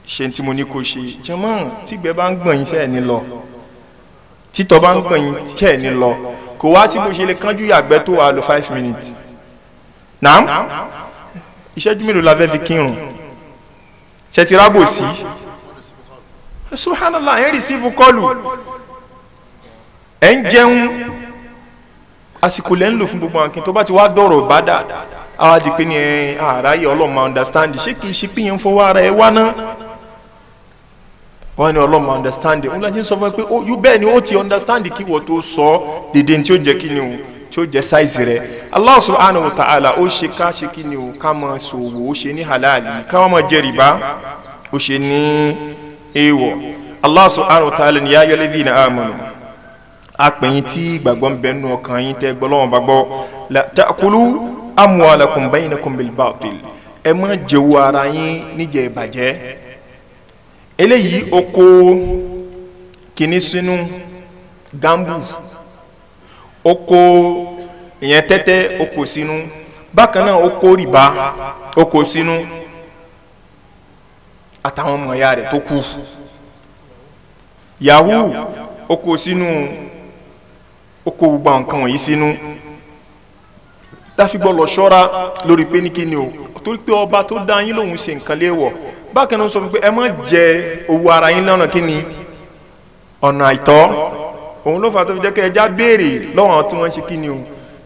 ṣe tí mo ní kó ṣe jẹ́mọ́ tígbẹ́ bá ń gbọ̀n yín fẹ́ẹ̀ ní lọ títọ́ bá ń gbọ̀n yín fẹ́ẹ̀ ní lọ kò wá sí bó ṣe lè kánjú yàgbẹ́ tó wà lọ 5 minutes naam ìṣẹ́jú mélòó la fẹ́ fi kírun ṣe ti rábò sí subhanallah ẹ̀ ń rìsífù kọlù ẹ̀ ń jẹun àsìkò lẹ́ ń lò fún gbogbo àwọn kí tó bá ti wá dọ̀rọ̀ bá dà àwa di pé ní àráyé ọlọ́mọ understand ṣé kìí ṣe pé yẹn ń fọwọ́ ara ẹ wá ná wọ́n ní ọlọ́mọ understand ń lọ́sí sọ fún ẹ pé yú bẹ́ẹ̀ ni ó ti understand kí wọ́n tó sọ dédé tí ó jẹ́ kí ni o tí ó jẹ́ size rẹ̀ Allah subhanahu wa ta'ala ó ṣe ká ṣe kí ni o ká máa ṣòwò ó ṣe ní halali ká wọ́n máa jẹ rìbá ó ṣe ní èèwọ̀. Allah subhanahu wa ta'ala ni ya ayyuhal ladhina amanu apẹ̀yìn tí gbàgbọ́ ń bẹ nínú ọkàn yín tẹ́ gbọ́ lọ́wọ́ bá gbọ́ la ta'kulu amwalakum bainakum bil batil ẹ má jẹ̀wọ́ ara yín níjẹ̀ ìbàjẹ́. eléyìí ó kó kìíní sínú gambu, ó kó ìyẹn tẹ́tẹ́ ó kó sínú, bákan náà ó kó rìbá ó kó sínú àtàwọn ọmọ ìyá rẹ̀ tó kù, yahoo ó kó sínú, ó kó gbogbo nǹkan wọ̀nyí sínú. láfi gbọ́ lọ ṣọ́ra lórí pé ní kíni o, torí pé ọba tó dá yín lòun ṣe nǹkan léèwọ̀. bákan náà sọ fún pé ẹ má jẹ owó ara yín lọ́nà kíni ọ̀nà àìtọ́. òun ló fà tó fi jẹ́ kí ẹja béèrè lọ́wọ́ àwọn tí wọ́n ń ṣe kíni o,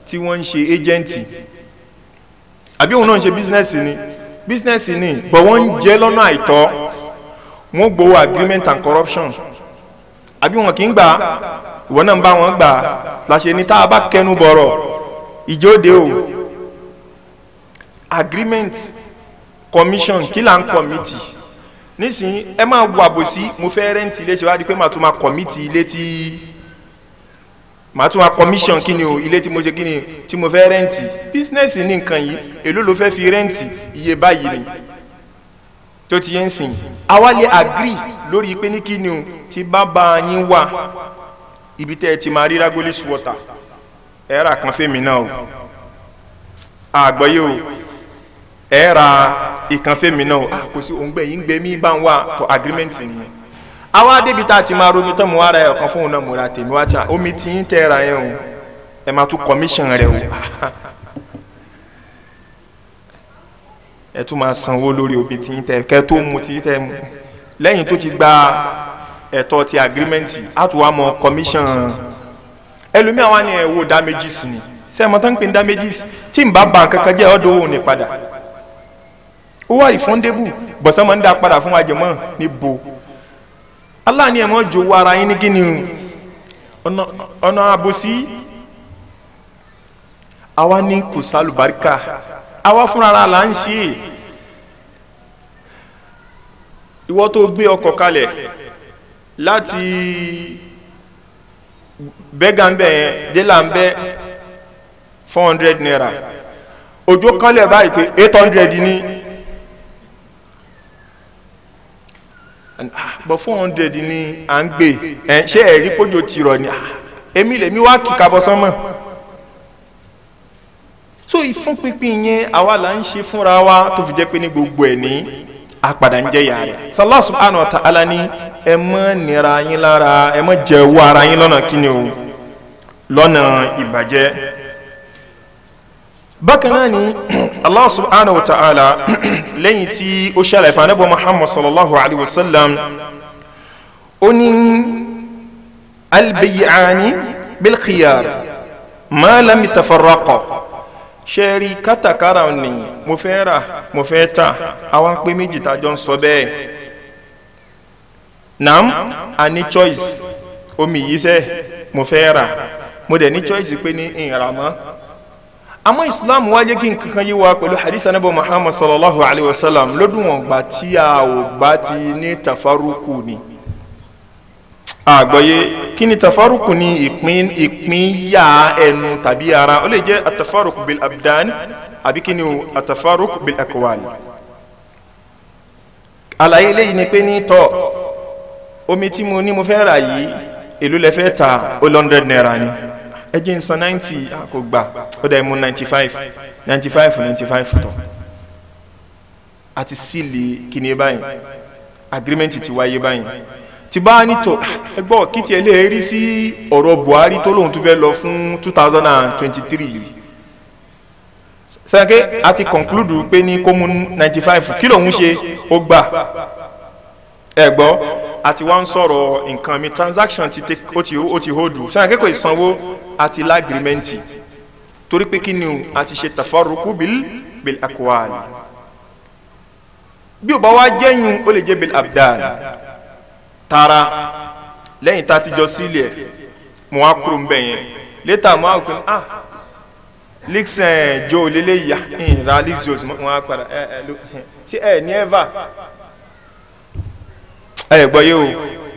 tí wọ́n ń ṣe ẹ́jẹ̀ǹtì àbí òun náà ń ṣe bísínẹ́sì ni bọ̀ wọ́n ń jẹ́ lọ́nà àìtọ́. wọ́n gbowó agreement and corruption àbí wọn kì í gbà, ìwọ náà ń bá wọn gbà. láṣẹ ní tá a bá kẹnu bọ̀rọ̀ ìjóde o. agreement commission kí là ń kọ̀mìtì nísìnyí. ẹ máa wo àbòsí, mo fẹ́ rẹ́ǹtì ilé ṣe wá di pé màá tún máa kọ̀mìtì ilé tí màá tún máa commission kí ni o, ilé tí mo ṣe kí ni tí mo fẹ́ rẹ́ǹtì. business ní nǹkan yìí, èló ló fẹ́ fi rẹ́ǹtì, iye báyìí ni tó ti yẹn sìn. àwa lè agree lórí pé ní kí ni o, tí bàbá yín wà ibi tẹ́ ẹ ti máa rí Ragolis water ẹ ra kan fèmí náà o, àgbọ̀yé o, ẹ ra ìkan fèmí náà o, kò sí òǹgbẹ yìí ń gbẹ mí bá ń wà tó agreement nìyẹn. àwa débi tá a ti máa romi tán mo wá ra ẹ̀ ọ̀kan fóun náà mo ra tèmi wá tí omi tí ń tẹ́ ra yẹn o, ẹ máa tún commission rẹ o, ẹ tún máa sanwó lórí omi tí ń tẹ́ kẹ́ tó mu tí ń tẹ́ mu. lẹ́yìn tó ti gba ẹ̀tọ́ ti agreement á tún wá mọ commission. ẹlòmíà wá ní ẹ̀wọ̀ damages ni, sẹ́ẹ̀mọ́ tán ń pè ní damages tí ń bá ba kankan jẹ́ ọ̀dọ̀ òun ní padà. ó wà refundable bọ̀sán máa ń dá padà fún ajẹmọ́ níbo. Allah ni ẹ mọ́ jowó ara yín ní kíni ọ̀nà àbòsí. àwa ní kò sálùbáríkà, àwa fúnra ara là ń ṣe. ìwọ tó gbé ọkọ̀ kalẹ̀ láti bẹ́gàmbẹ̀ yẹn délà ń bẹ́ 400 naira, òjò kanlẹ̀ báyìí pé 800 ní bọ̀ 400 ní à ń gbé ẹ̀ ṣé ẹ̀rí kójò tìrọ̀ ni èmi lèmi wá kìkà bọ́ sánmọ̀. so ìfún pínpín yẹn àwa là ń ṣe fúnra wa tó fi jẹ́ pé ní gbogbo ẹ̀ ní àpàdà ń jẹ́ yà rẹ̀. Allah subhanahu wa ta'ala ní ẹ má nira yín lára, ẹ má jẹ owó ara yín lọ́nà kíni o, lọ́nà ìbàjẹ́. bákan náà ni Allah subhanahu wa ta'ala lẹ́yìn tí ó ṣàlàyé fún Ànábì Muhammad sallallahu alaihi wasallam ó ní al-bay'ani bil khiyar ma lam yatafarraqa. ṣẹ́rí kátàkárà ni mo fẹ́ rà mo fẹ́ tà, àwa pé méjì tàjọ ń sọ bẹ́ẹ̀. Nam a ní choice, omi yìí sẹ́ mo fẹ́ rà, mo dẹ̀ ní choice pé ní ìràmọ́. àmọ́ Islam wá jẹ́ kí n kankan yí wa pẹ̀lú hadith Ànábì Muhammad sallallahu alaihi wasallam lọ́dún wọn gbà tí a ò bá ti ní tafaruku ni. àgbọ́yé kí ni tafaruku ni ìpín yà ẹnu tàbí ara. ó lè jẹ́ atafaruku bil abdan àbí kí ni o atafaruku bil aqwal. àlàyé lẹ́yìn ni pé ní tọ́ omi tí mo ní mo fẹ́ rà yìí èló lẹ fẹ́ ta ó 100 naira ni, ẹ jẹ́ n san 90 kò gbà, ó dẹ̀ mú 95 tọ̀. àti sílì kí ni báyìí agreement ti wáyé báyìí. ti bá nítọ̀ ẹgbọ́ kí tiẹ̀ lè rí sí ọ̀rọ̀ Buhari tó lóun tó fẹ́ lọ fún 2023 yìí. sẹ́kẹ́ a ti conclude pé ní kó mú 95 kí lòun ṣe ó gbà. ẹgbọ́ àti wá ń sọ̀rọ̀ nǹkan mi transaction ó ti hold sẹ́kẹ́ kò ìsanwó àti lágrímẹ́ǹtì torí pé kí ni a ti ṣe tafarruku bil aqwal. bí o bá wá jẹ́yìn ó lè jẹ́ bil abdan tara lẹ́yìn tá a ti jọ sílẹ̀ mo wá kúrò ń bẹ̀ yẹn létà mo wá kúrò lixen jo lélẹ́yà ìhìnrà lix jos mo wá padà ṣé ẹ ní ever ẹ gbọ́ yóò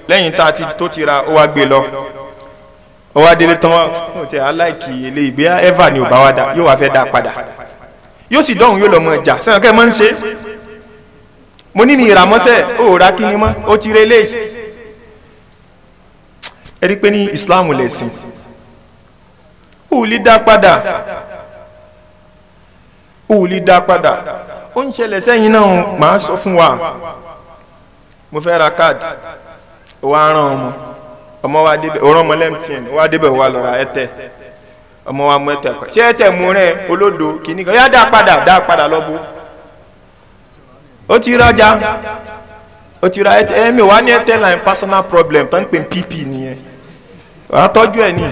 lẹ́yìn tá a ti tó ti ra ó wá gbé lọ ó wá délé tán ó tẹ aláìkì ilé ìgbé eva ni ò bá wá dá yóò wá fẹ́ dá padà yóò sì dọ̀hún yóò lọ mọ ìjà sẹ́wọ̀n kẹ́ ẹ máa ń ṣe mo ní mi ìràmọ́sẹ̀ ó rà kí ni mọ́ ó ti relé ẹ rí pé ní Islam lẹ̀sìn ó lè dá padà ó ń ṣẹlẹ̀ sẹ́yìn náà màá sọ fún wa mo fẹ́ ra káàdì ó wá rán ọmọ wa débẹ̀ ó rán ọmọ MTN ó wá débẹ̀ ó wá lọ ra Airtel ọmọ wa mú Airtel ṣé Airtel mú rẹ olódo kìíní kan yá dá padà lọ́bù ó ti rajà ó ti ra Airtel ẹ̀mí wá ní Airtel line personal problem tó ń pè PP nìyẹn wàá tọ́jú ẹ̀ ní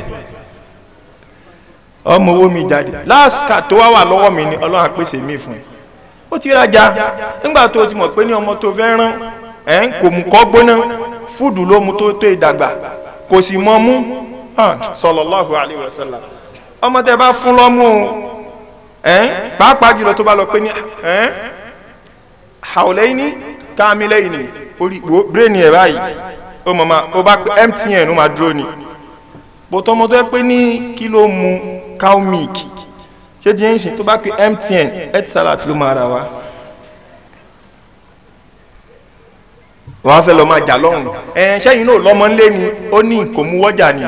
ọmọ owó mi jáde last card tó wà lọ́wọ́ mi ni Ọlọ́run á pèsè mí fún ẹ ó ti rajà nígbà tó ti mọ̀ pé ní ọmọ tó fẹ́ rán kò mú kọ́ gbóná fúdù ló mu tó ìdàgbà kò sì mọ́ mú sallallahu alaihi wasallam ọmọ tẹ bá fún lọ́mú pàápàá jùlọ tó bá lọ pé ní hawlayni kamilayni orí bírèèni ẹ̀ báyìí ó bá pé MTN ó máa dúró ni bọ́tọ́ ọmọ tó yẹ pé ní kí ló mu cow milk ṣé di ẹ̀yìn sìn tó bá pé MTN Etisalat ló máa ra wa wọ́n á fẹ́ lọ máa jà lọ́hùn ṣẹ́yìn náà lọ́mọ ńlé ni ó ní kò mú wọ́jà ni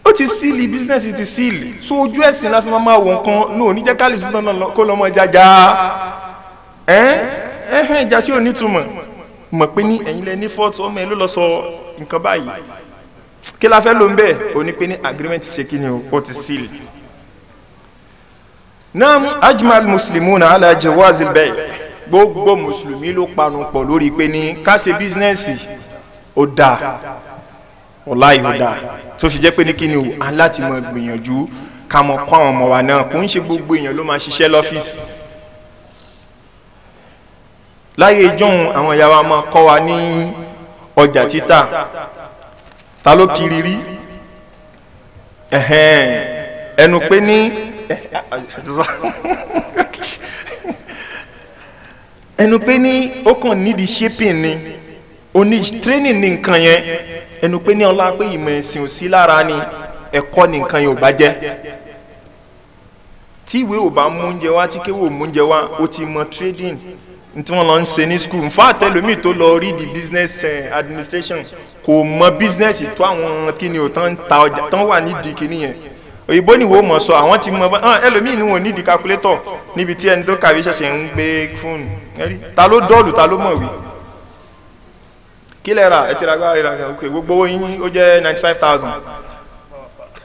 ó ti sílì bísínẹ́sì ti sílì so ojú ẹ̀sìn láti máa wọ̀ nǹkan ní oníjẹ́ kálí sùn náà kó lọ́mọ jájá ìjà tí ò nítumọ̀ mọ̀ pé ní ẹ̀yin lẹ ní fọ́ọ̀tù ọmọ ẹ ló lọ sọ nǹkan báyìí kí la fẹ́ ló ń bẹ̀ ó ní pé ní agreement ṣe kí ni ó ti sílì. Naam ajmal muslimuna ala jawazil bay' gbogbo mùsùlùmí ló panu pọ̀ lórí pé ní ká ṣe bísínẹ́sì ó dáa wàláhì ó dáa tó fi jẹ́ pé ní kí ni o aláti mọ̀ gbìyànjú ká mọ̀ kọ́ àwọn ọmọ wa náà kò ń ṣe gbogbo èèyàn ló máa ṣiṣẹ́ lọ́fíìsì láyé ìjọ́un àwọn ìyá wa máa kọ́ wa ní ọjà títà ta ló kiri rí ẹnu pé ní ẹnu pé ní ó kàn nídìí shipping ni ó ní training ní nǹkan yẹn ẹnu pé ní ọlá pé ìmọ̀ ẹ̀sìn ò sí lára ni ẹ̀kọ́ ní nǹkan yẹn ò bá jẹ́ tí ìwé ò bá mú oúnjẹ wá tí kéwò mú oúnjẹ wá ó ti mọ trading tí wọ́n lọ ń ṣe ní school nfa àtẹlómi tó lọ rí di business administration kò mọ business tó àwọn kíni ò tán ta ọjà tán wà nídìí kíni yẹn òyìnbó ni wo mọ̀ sọ àwọn ti mọ ẹlòmíì ni wọn nídìí calculator níbi tí ẹni tó kàwé ṣẹ̀ṣẹ̀ ń gbé fóònù ta ló dọ́ọ̀lù ta ló mọ̀wé kí lẹ ra ẹ ti ra gbá ìrà òkè gbogbo owó yín ó jẹ́ 95,000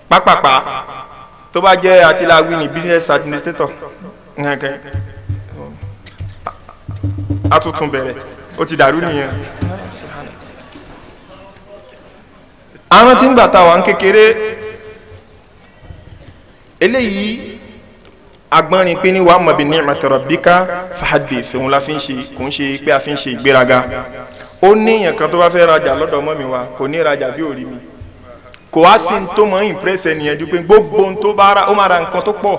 pápápá tó bá jẹ́ àtìláwí ní business administrator àtúntún bẹ̀rẹ̀ ó ti dàrú nìyẹn. àwọn tí ń gbà táwọn kékeré eléyìí agbọ́nrin pé ní wàá mọ̀ bí ni'mati rabbika fahaddith òun la fi ń ṣe kò ń ṣe pé a fi ń ṣe ìgbéraga ó ní èèyàn kan tó bá fẹ́ rajà lọ́dọ̀ ọmọ mi wa kò ní rajà bí òrí mi kò wá sí ní tó mọ̀ impress ẹnìyẹn ju pé gbogbo ohun tó bá ra ó máa ra nǹkan tó pọ̀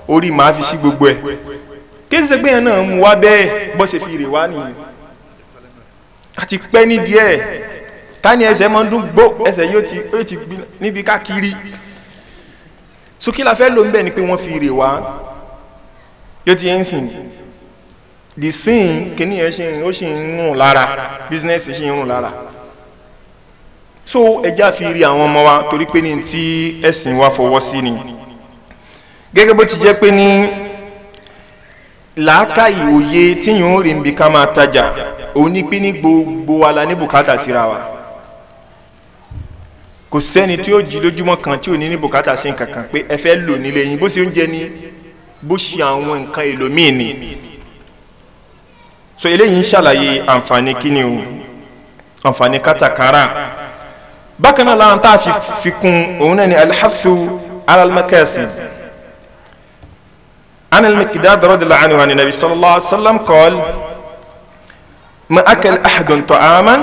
orí màá fi sí gbogbo ẹ̀ kí ṣe pé yẹn náà mú wá bẹ́ẹ̀ bọ́ ṣe fi rè wá nìyẹn àti pẹ́ ní díẹ̀ ká ní ẹsẹ̀ máa ń dún gbó ẹsẹ̀ yóò ti gbin níbi káàkiri sókè la fẹ́ ló ń bẹ̀ ni pé wọ́n fi rè wá yóò ti ń sìn the sin kìíní yẹn ó sì ń rùn lára business sì ń rùn lára so ẹja fi rí àwọn ọmọ wa torí pé ní tí ẹ̀sìn wa fọwọ́ sí ni gẹ́gẹ́ bó ti jẹ́ pé ní làákàyè òye tíyàn ó rí níbi ká máa tajà òun ní pé ní gbogbo wa la ní bùkátà síra wa kò sẹ́ni tí ó jí lójúmọ́ kan tí ò ní bùkátà sí nǹkan kan pé ẹ fẹ́ lò nílé yín bó ṣe oúnjẹ ni bó ṣe àwọn nǹkan èlò míì ni so eléyìí ń ṣàlàyé àǹfààní kíni o àǹfààní kátàkárà bákan náà láwọn tá a fi kún òun náà ni alḥafu alalmakasi عن المقداد رضي الله عنه عن النبي صلى الله عليه وسلم قال ما أكل أحد طعاما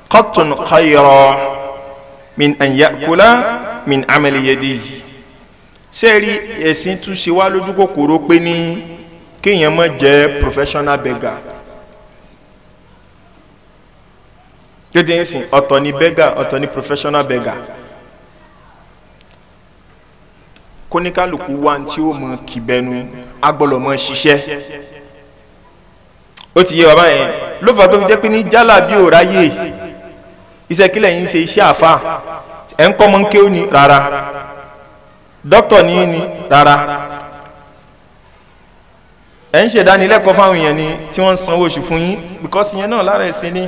قط خيرا من أن يأكل من عمل يديه sẹ́ẹ̀rí ẹ̀sìn tún ṣe wá lójú kòkòrò pé ní kéèyàn má jẹ́ professional beggar kéde ń sìn ọ̀tọ̀ ni beggar ọ̀tọ̀ ni professional beggar kóníkálùkù wá tí ó mọ kìbẹnu agbọ́dọ̀ mọ ṣiṣẹ́ ó ti yé wa báyẹn ló fà tó fi jẹ́ pé ní jálà bí ò ráyè iṣẹ́ kílẹ̀ yín ṣe iṣẹ́ àfa ẹ̀ ń kọ́ mọ́ ń ké ó ní rárá dókítà ní rárá ẹ̀ ń ṣèdánilẹ́kọ̀ọ́ fáwọn èèyàn ni tí wọ́n ń sanwó oṣù fún yín because yẹn náà lára ẹ̀sìn ni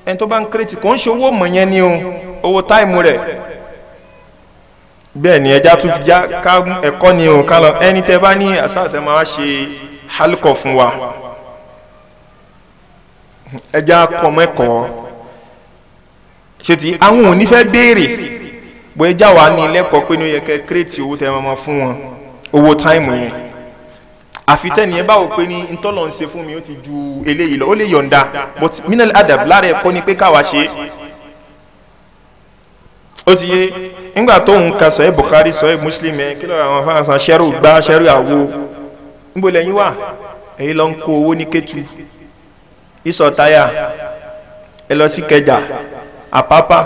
ẹni tó bá ń kírètì kò ń ṣe owó mọ̀ yẹn ni o owó táìmù rẹ̀ bẹ́ẹ̀ ni ẹja tún fi já ká ẹ̀kọ́ ni o ká lọ ẹni tẹ́ bá ní àṣàṣẹ máa ṣe hálùkọ̀ fún wa ẹja kọ́ mẹ́kọ̀ọ́ ṣe ti àwọn ò ní fẹ́ béèrè bó ẹja wà ní lẹ́kọ̀ọ́ pé ní ó yẹ kẹ́ kírètì owó tẹ́ máa fún wọn owó táìmù yẹn àfi tẹ́ni ẹ bá wò pé ní ntọ́lọ̀ ń ṣe fún mi ó ti ju eléyìí lọ ó lè yọ̀ǹda but minal adab lára ẹ̀kọ́ ni pé káwa ṣe ó ti yé nígbà tó ń ka sọ̀ẹ́ Bukhari sọ̀ẹ́ Muslim ẹ̀ kí lọ́ọ́ àwọn afáàsán ṣẹ́rù gbá ṣẹ́rù àwo níbo lẹ́yìn wà èyí lọ ń kó owó ní Kétu ìsọ̀ táyà ẹ lọ sí Kẹjà Àpápá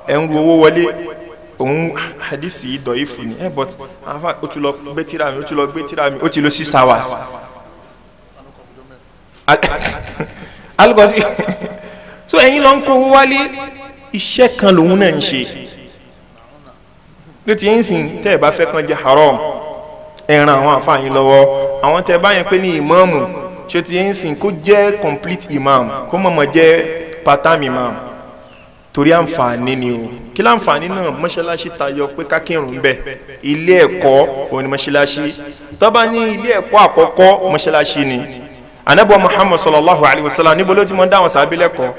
ẹ̀ ń ru owó wọlé òun hadisi dọ̀ífù ni but àfa ó ti lọ gbé tírà mi ó ti lọ 6 hours alukọsi so ẹ̀yin lọ ń kó wálé iṣẹ́ kan lòun náà ń ṣe bí ti ń sìn tẹ́ ẹ̀ bá fẹ́ kan jẹ́ haram ẹ̀ràn àwọn àfààyàn lọ́wọ́ àwọn tẹ́ ẹ bá yẹn pé ní ìmáàmù ṣé ti ń sìn kó jẹ́ complete imam kó mọ̀mọ́ jẹ́ part-time imam torí àǹfààní ni o kí láǹfààní náà mọ́ṣáláṣí tayọ pé kákírun bẹ́ẹ̀ ilé ẹ̀kọ́ òní mọ́ṣáláṣí tó bá ní ilé ẹ̀kọ́ àkọ́kọ́ mọ́ṣáláṣí ni anabi Muhammad sallallahu alayhi wa sallam níbo ló ti mọ́ dáwọn sábẹ́ lẹ́kọ̀ọ́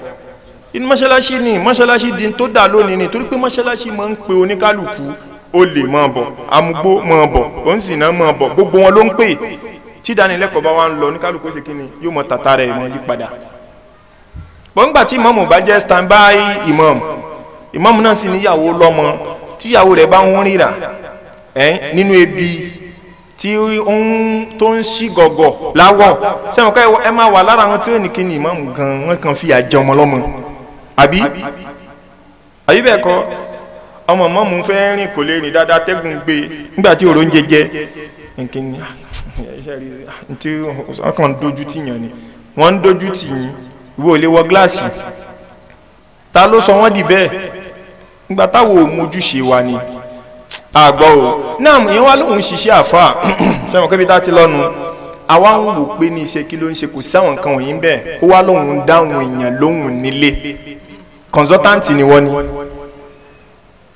inú mọ́ṣáláṣí ni mọ́ṣáláṣí di tó dà lónìí ni torí pé mọ́ṣáláṣí máa ń pe oníkálukú ó lè máa bọ̀ amúgbó máa bọ̀ òǹsìnà máa bọ̀ gbogbo wọn ló ń pè tí ìdánilẹ́kọ̀ọ́ bá wà ń lọ oníkálukú ṣe kí ni yóò mọ tàtà rẹ̀ mọ́ yí padà bọ́ngbà tí ìmáàmù bá jẹ́ standby ìmáàmù náà sì níyàwó lọ́mọ tíyàwó rẹ̀ bá ń ríra nínú ebi tí tó ń ṣí gọ̀gọ̀ láwọ̀ sẹ́wọ̀n ká ẹ máa wà lára wọn tí ó ní kí ni ìmáàmù gan wọ́n kàn fi àjẹ ọmọ lọ́mọ àbí bẹ́ẹ̀ kọ́ ọmọ mọ́mù fẹ́ rìn kò lè rìn dáadáa tẹ́gùn gbé nígbà tí òrò ń jẹjẹ nkíní tí wọ́n kàn ń dojú tì yàn ni wọ́n ń dojú tì yín ìwọ ò lè wọ gíláàsì ta ló sọ wọ́n di bẹ́ẹ̀ nígbà táwọn ò mójúṣe wa ni àgbọ̀ o náà ìyẹn wá lóun ṣiṣẹ́ àfà sẹ́wọ̀n kẹ́bi tá ti lọ́nu àwa ń wò pé ní iṣẹ́ kí ló ń ṣe kò sáwọn nǹkan wọ̀nyí bẹ́ẹ̀ ó wá lóun ń dáhùn èèyàn lóhùn nílé consultant ni wọ́n ní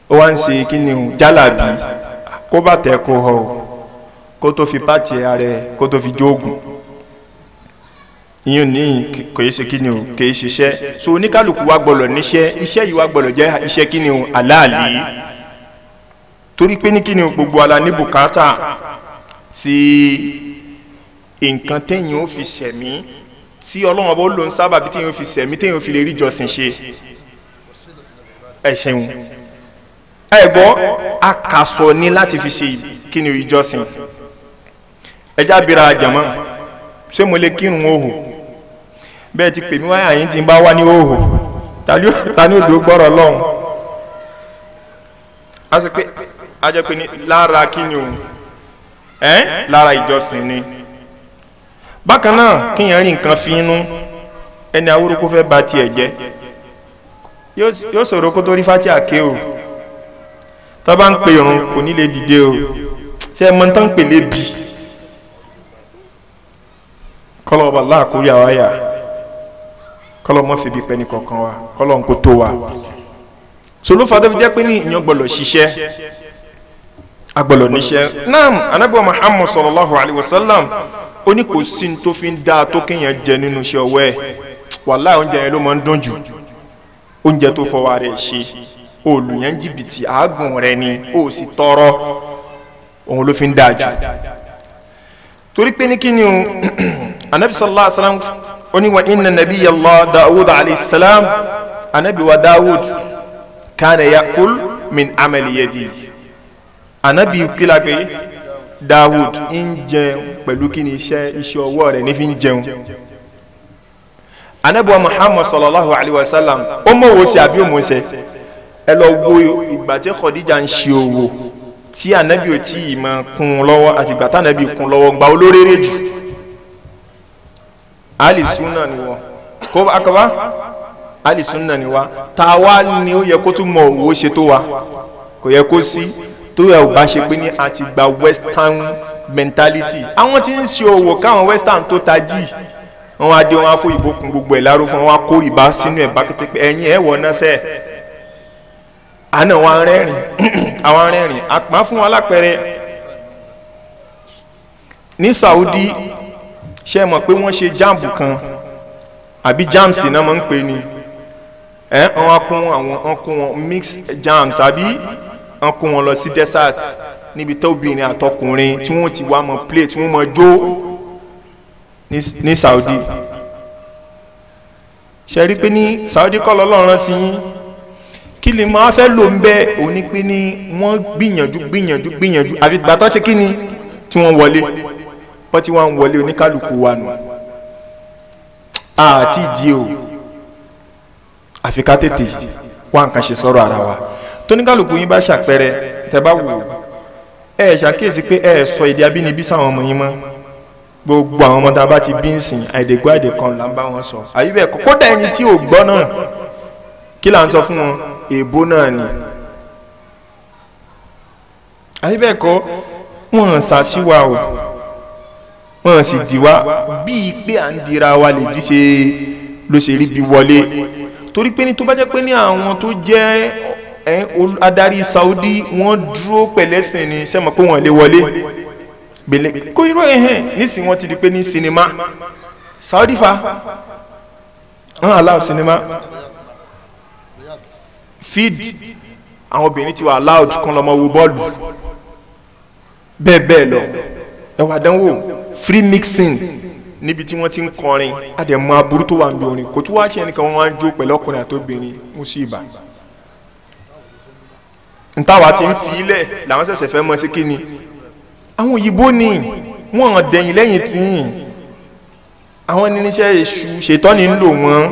ó wá ń ṣe kí ni jálàbí kó bàtẹ́ kó họ kó tó fi pàtì ààrẹ kó tó fi jóògùn ìyẹn ní kò yẹ ṣe kí ni o kò yẹ ṣiṣẹ́ so oníkálukú wa gbọ́dọ̀ níṣẹ́ iṣẹ́ yìí wa gbọ́dọ̀ jẹ́ iṣẹ́ kí ni o aláàlí torí pé ní kí ni o gbogbo ala ní bùkátà sí nǹkan téèyàn ó fi ṣẹ̀mí tí Ọlọ́run ọba ó lò ń sábà bí téèyàn ó fi ṣẹ̀mí téèyàn ó fi lè rí jọ́sìn ṣe ẹ ṣeun ẹ gbọ́ akasọ ní láti fi ṣe kí ni ìjọsìn ẹjá bíra àjàmọ́ ṣé mo lè kírun òhò bẹ́ẹ̀ ti pè mí wáyà yín ti ń bá wá ní òhò ta ni ó dúró gbọ́rọ̀ lọ́hùn a sì pé a jẹ́ pé ní lára kí ni o lára ìjọsìn ni bákan náà kíyàn rí nǹkan fi inú ẹni awúrúkú fẹ́ bá tiẹ̀ jẹ́ yóò sọ̀rọ̀ kó tó rí fátí àké o tó bá ń pè irun kò ní lè dìde o ṣe é mọ́ tán ń pè lébi kọ́lọ̀ ọba láàkúrí àwáyà kọ́lọ̀ mọ́ fi bí pẹ́ ní kọ̀ọ̀kan wa kọ́lọ̀ ń kó tó wa so ló fà tó fi jẹ́ pé ní ìyàn gbọ́dọ̀ ṣiṣẹ́ agbọ́dọ̀ níṣẹ́ naam Ànábì Muhammad sallallahu alayhi wa sallam ó ní kò sí tó fi ń dáa tó kéèyàn jẹ nínú iṣẹ́ ọwọ́ ẹ̀ wàláhì oúnjẹ yẹn ló máa ń dùn jù oúnjẹ tó fọwọ́ rẹ̀ ṣe olùyàn jìbìtì àágùn rẹ̀ ni ó sì tọrọ òun ló fi ń dáa jù torí pé ní kí ni o Ànábì sallallahu alayhi wa sallam ó ní wa inna nabiyallah Dawud alayhi salam Ànábì wa Dawud kana yakul min amali yadi Ànábì kila pé Dawud ń jẹun pẹ̀lú kí ni iṣẹ́ ọwọ́ rẹ̀ ní fi ń jẹun Ànábì Muhammad sallallahu alaihi wasallam ó mọ̀ wò sí àbí ó mọ̀ ṣe ẹ lọ wo ìgbà tí Khadija ń ṣe òwò tí Ànábì ò tí ì máa kún lọ́wọ́ àti ìgbà tí Ànábì kún lọ́wọ́ gba olóréré jù ali sunna ni wọ́n kó akaba ali sunna ni wa ta wa ni ó yẹ kó tún mọ̀ owó ṣe tó wa kò yẹ kó sí tó yẹ ò bá ṣe pé ní àti gba western mentality àwọn tí ń ṣe òwò káwọn western tó tají wọn adé wọn afọ ìbò kún gbogbo ẹ̀ láró fún wọn kó rìbá sínú ẹ̀ bá kété pé ẹ̀yin ẹ̀ wọ̀ náà sẹ́ẹ̀ àná wọn rẹ́rìn àwọn rẹ́rìn àpá fún wọn lápẹẹrẹ ní Saudi ṣe mọ̀ pé wọ́n ṣe jambu kan àbí jams náà máa ń pè ní wọ́n kún wọn mix jams àbí wọ́n kún wọn lọ sí desert níbi tó obìnrin àtọkùnrin tí wọ́n ti wá mọ̀ play tí wọ́n mọ̀ jó ní Saudi ṣe rí pé ní Saudi kọ́ lọ́lọ́run sí yín kí ni máa fẹ́ lò ń bẹ́ òní pé ní wọ́n gbìyànjú àfi gbàtọ́ ṣe kí ni tí wọ́n wọlé wọ́n ti wọ́n wọlé oníkálukú wa nù àti ìdí o àfi ká tètè wá nǹkan ṣe sọ̀rọ̀ ara wa tó níkálukú yín bá ṣàpẹrẹ tẹ́ bá wò ẹ ṣàkíyèsí pé ẹ sọ èdè abínibí sáwọn ọmọ yín mọ́ gbogbo àwọn ọmọ tá a bá ti bí ń sìn àìdègbò àìdèkan là ń bá wọn sọ àyè bẹ́ẹ̀ kọ́ kódà ẹni tí ò gbọ́ náà kí là ń sọ fún wọn èèbó náà ni àyè bẹ́ẹ̀ kọ́ wọ́n ṣàṣìwà o wọ́n sì dìwá bíi pé à ń dira wa lè jí ṣe ló ṣe rí bí wọlé torí pé ní tó bá jẹ́ pé ní àwọn tó jẹ́ adarí Saudi wọ́n dúró pẹ̀lẹ́sìn ni sẹ́mọ̀ pé wọ́n lè wọlé gbèlè kó irú ẹ̀hẹ́n nísìnyí wọ́n ti di pé ní sinimá Saudi fa wọ́n allow sinimá feed àwọn obìnrin ti wà allowed kan lọ́mọ wo bọ́ọ̀lù bẹ́ẹ̀ bẹ́ẹ̀ lọ ẹwà dánwò free mixing níbi tí wọ́n ti ń kọrin àdẹ̀mọ́ aburú tó wà ń bí orin kò tó wá ṣe ẹnìkan wọn wá ń jó pẹ̀lú ọkùnrin àtòbìnrin musiba ntàwa ti ń fi ilẹ̀ làwọn ṣẹ̀ṣẹ̀ fẹ́ mọ́ sí kíni àwọn òyìnbó ni wọ́n dẹ̀yìn lẹ́yìn tí àwọn níníṣẹ́ èṣù ṣètọ́ni ń lò wọ́n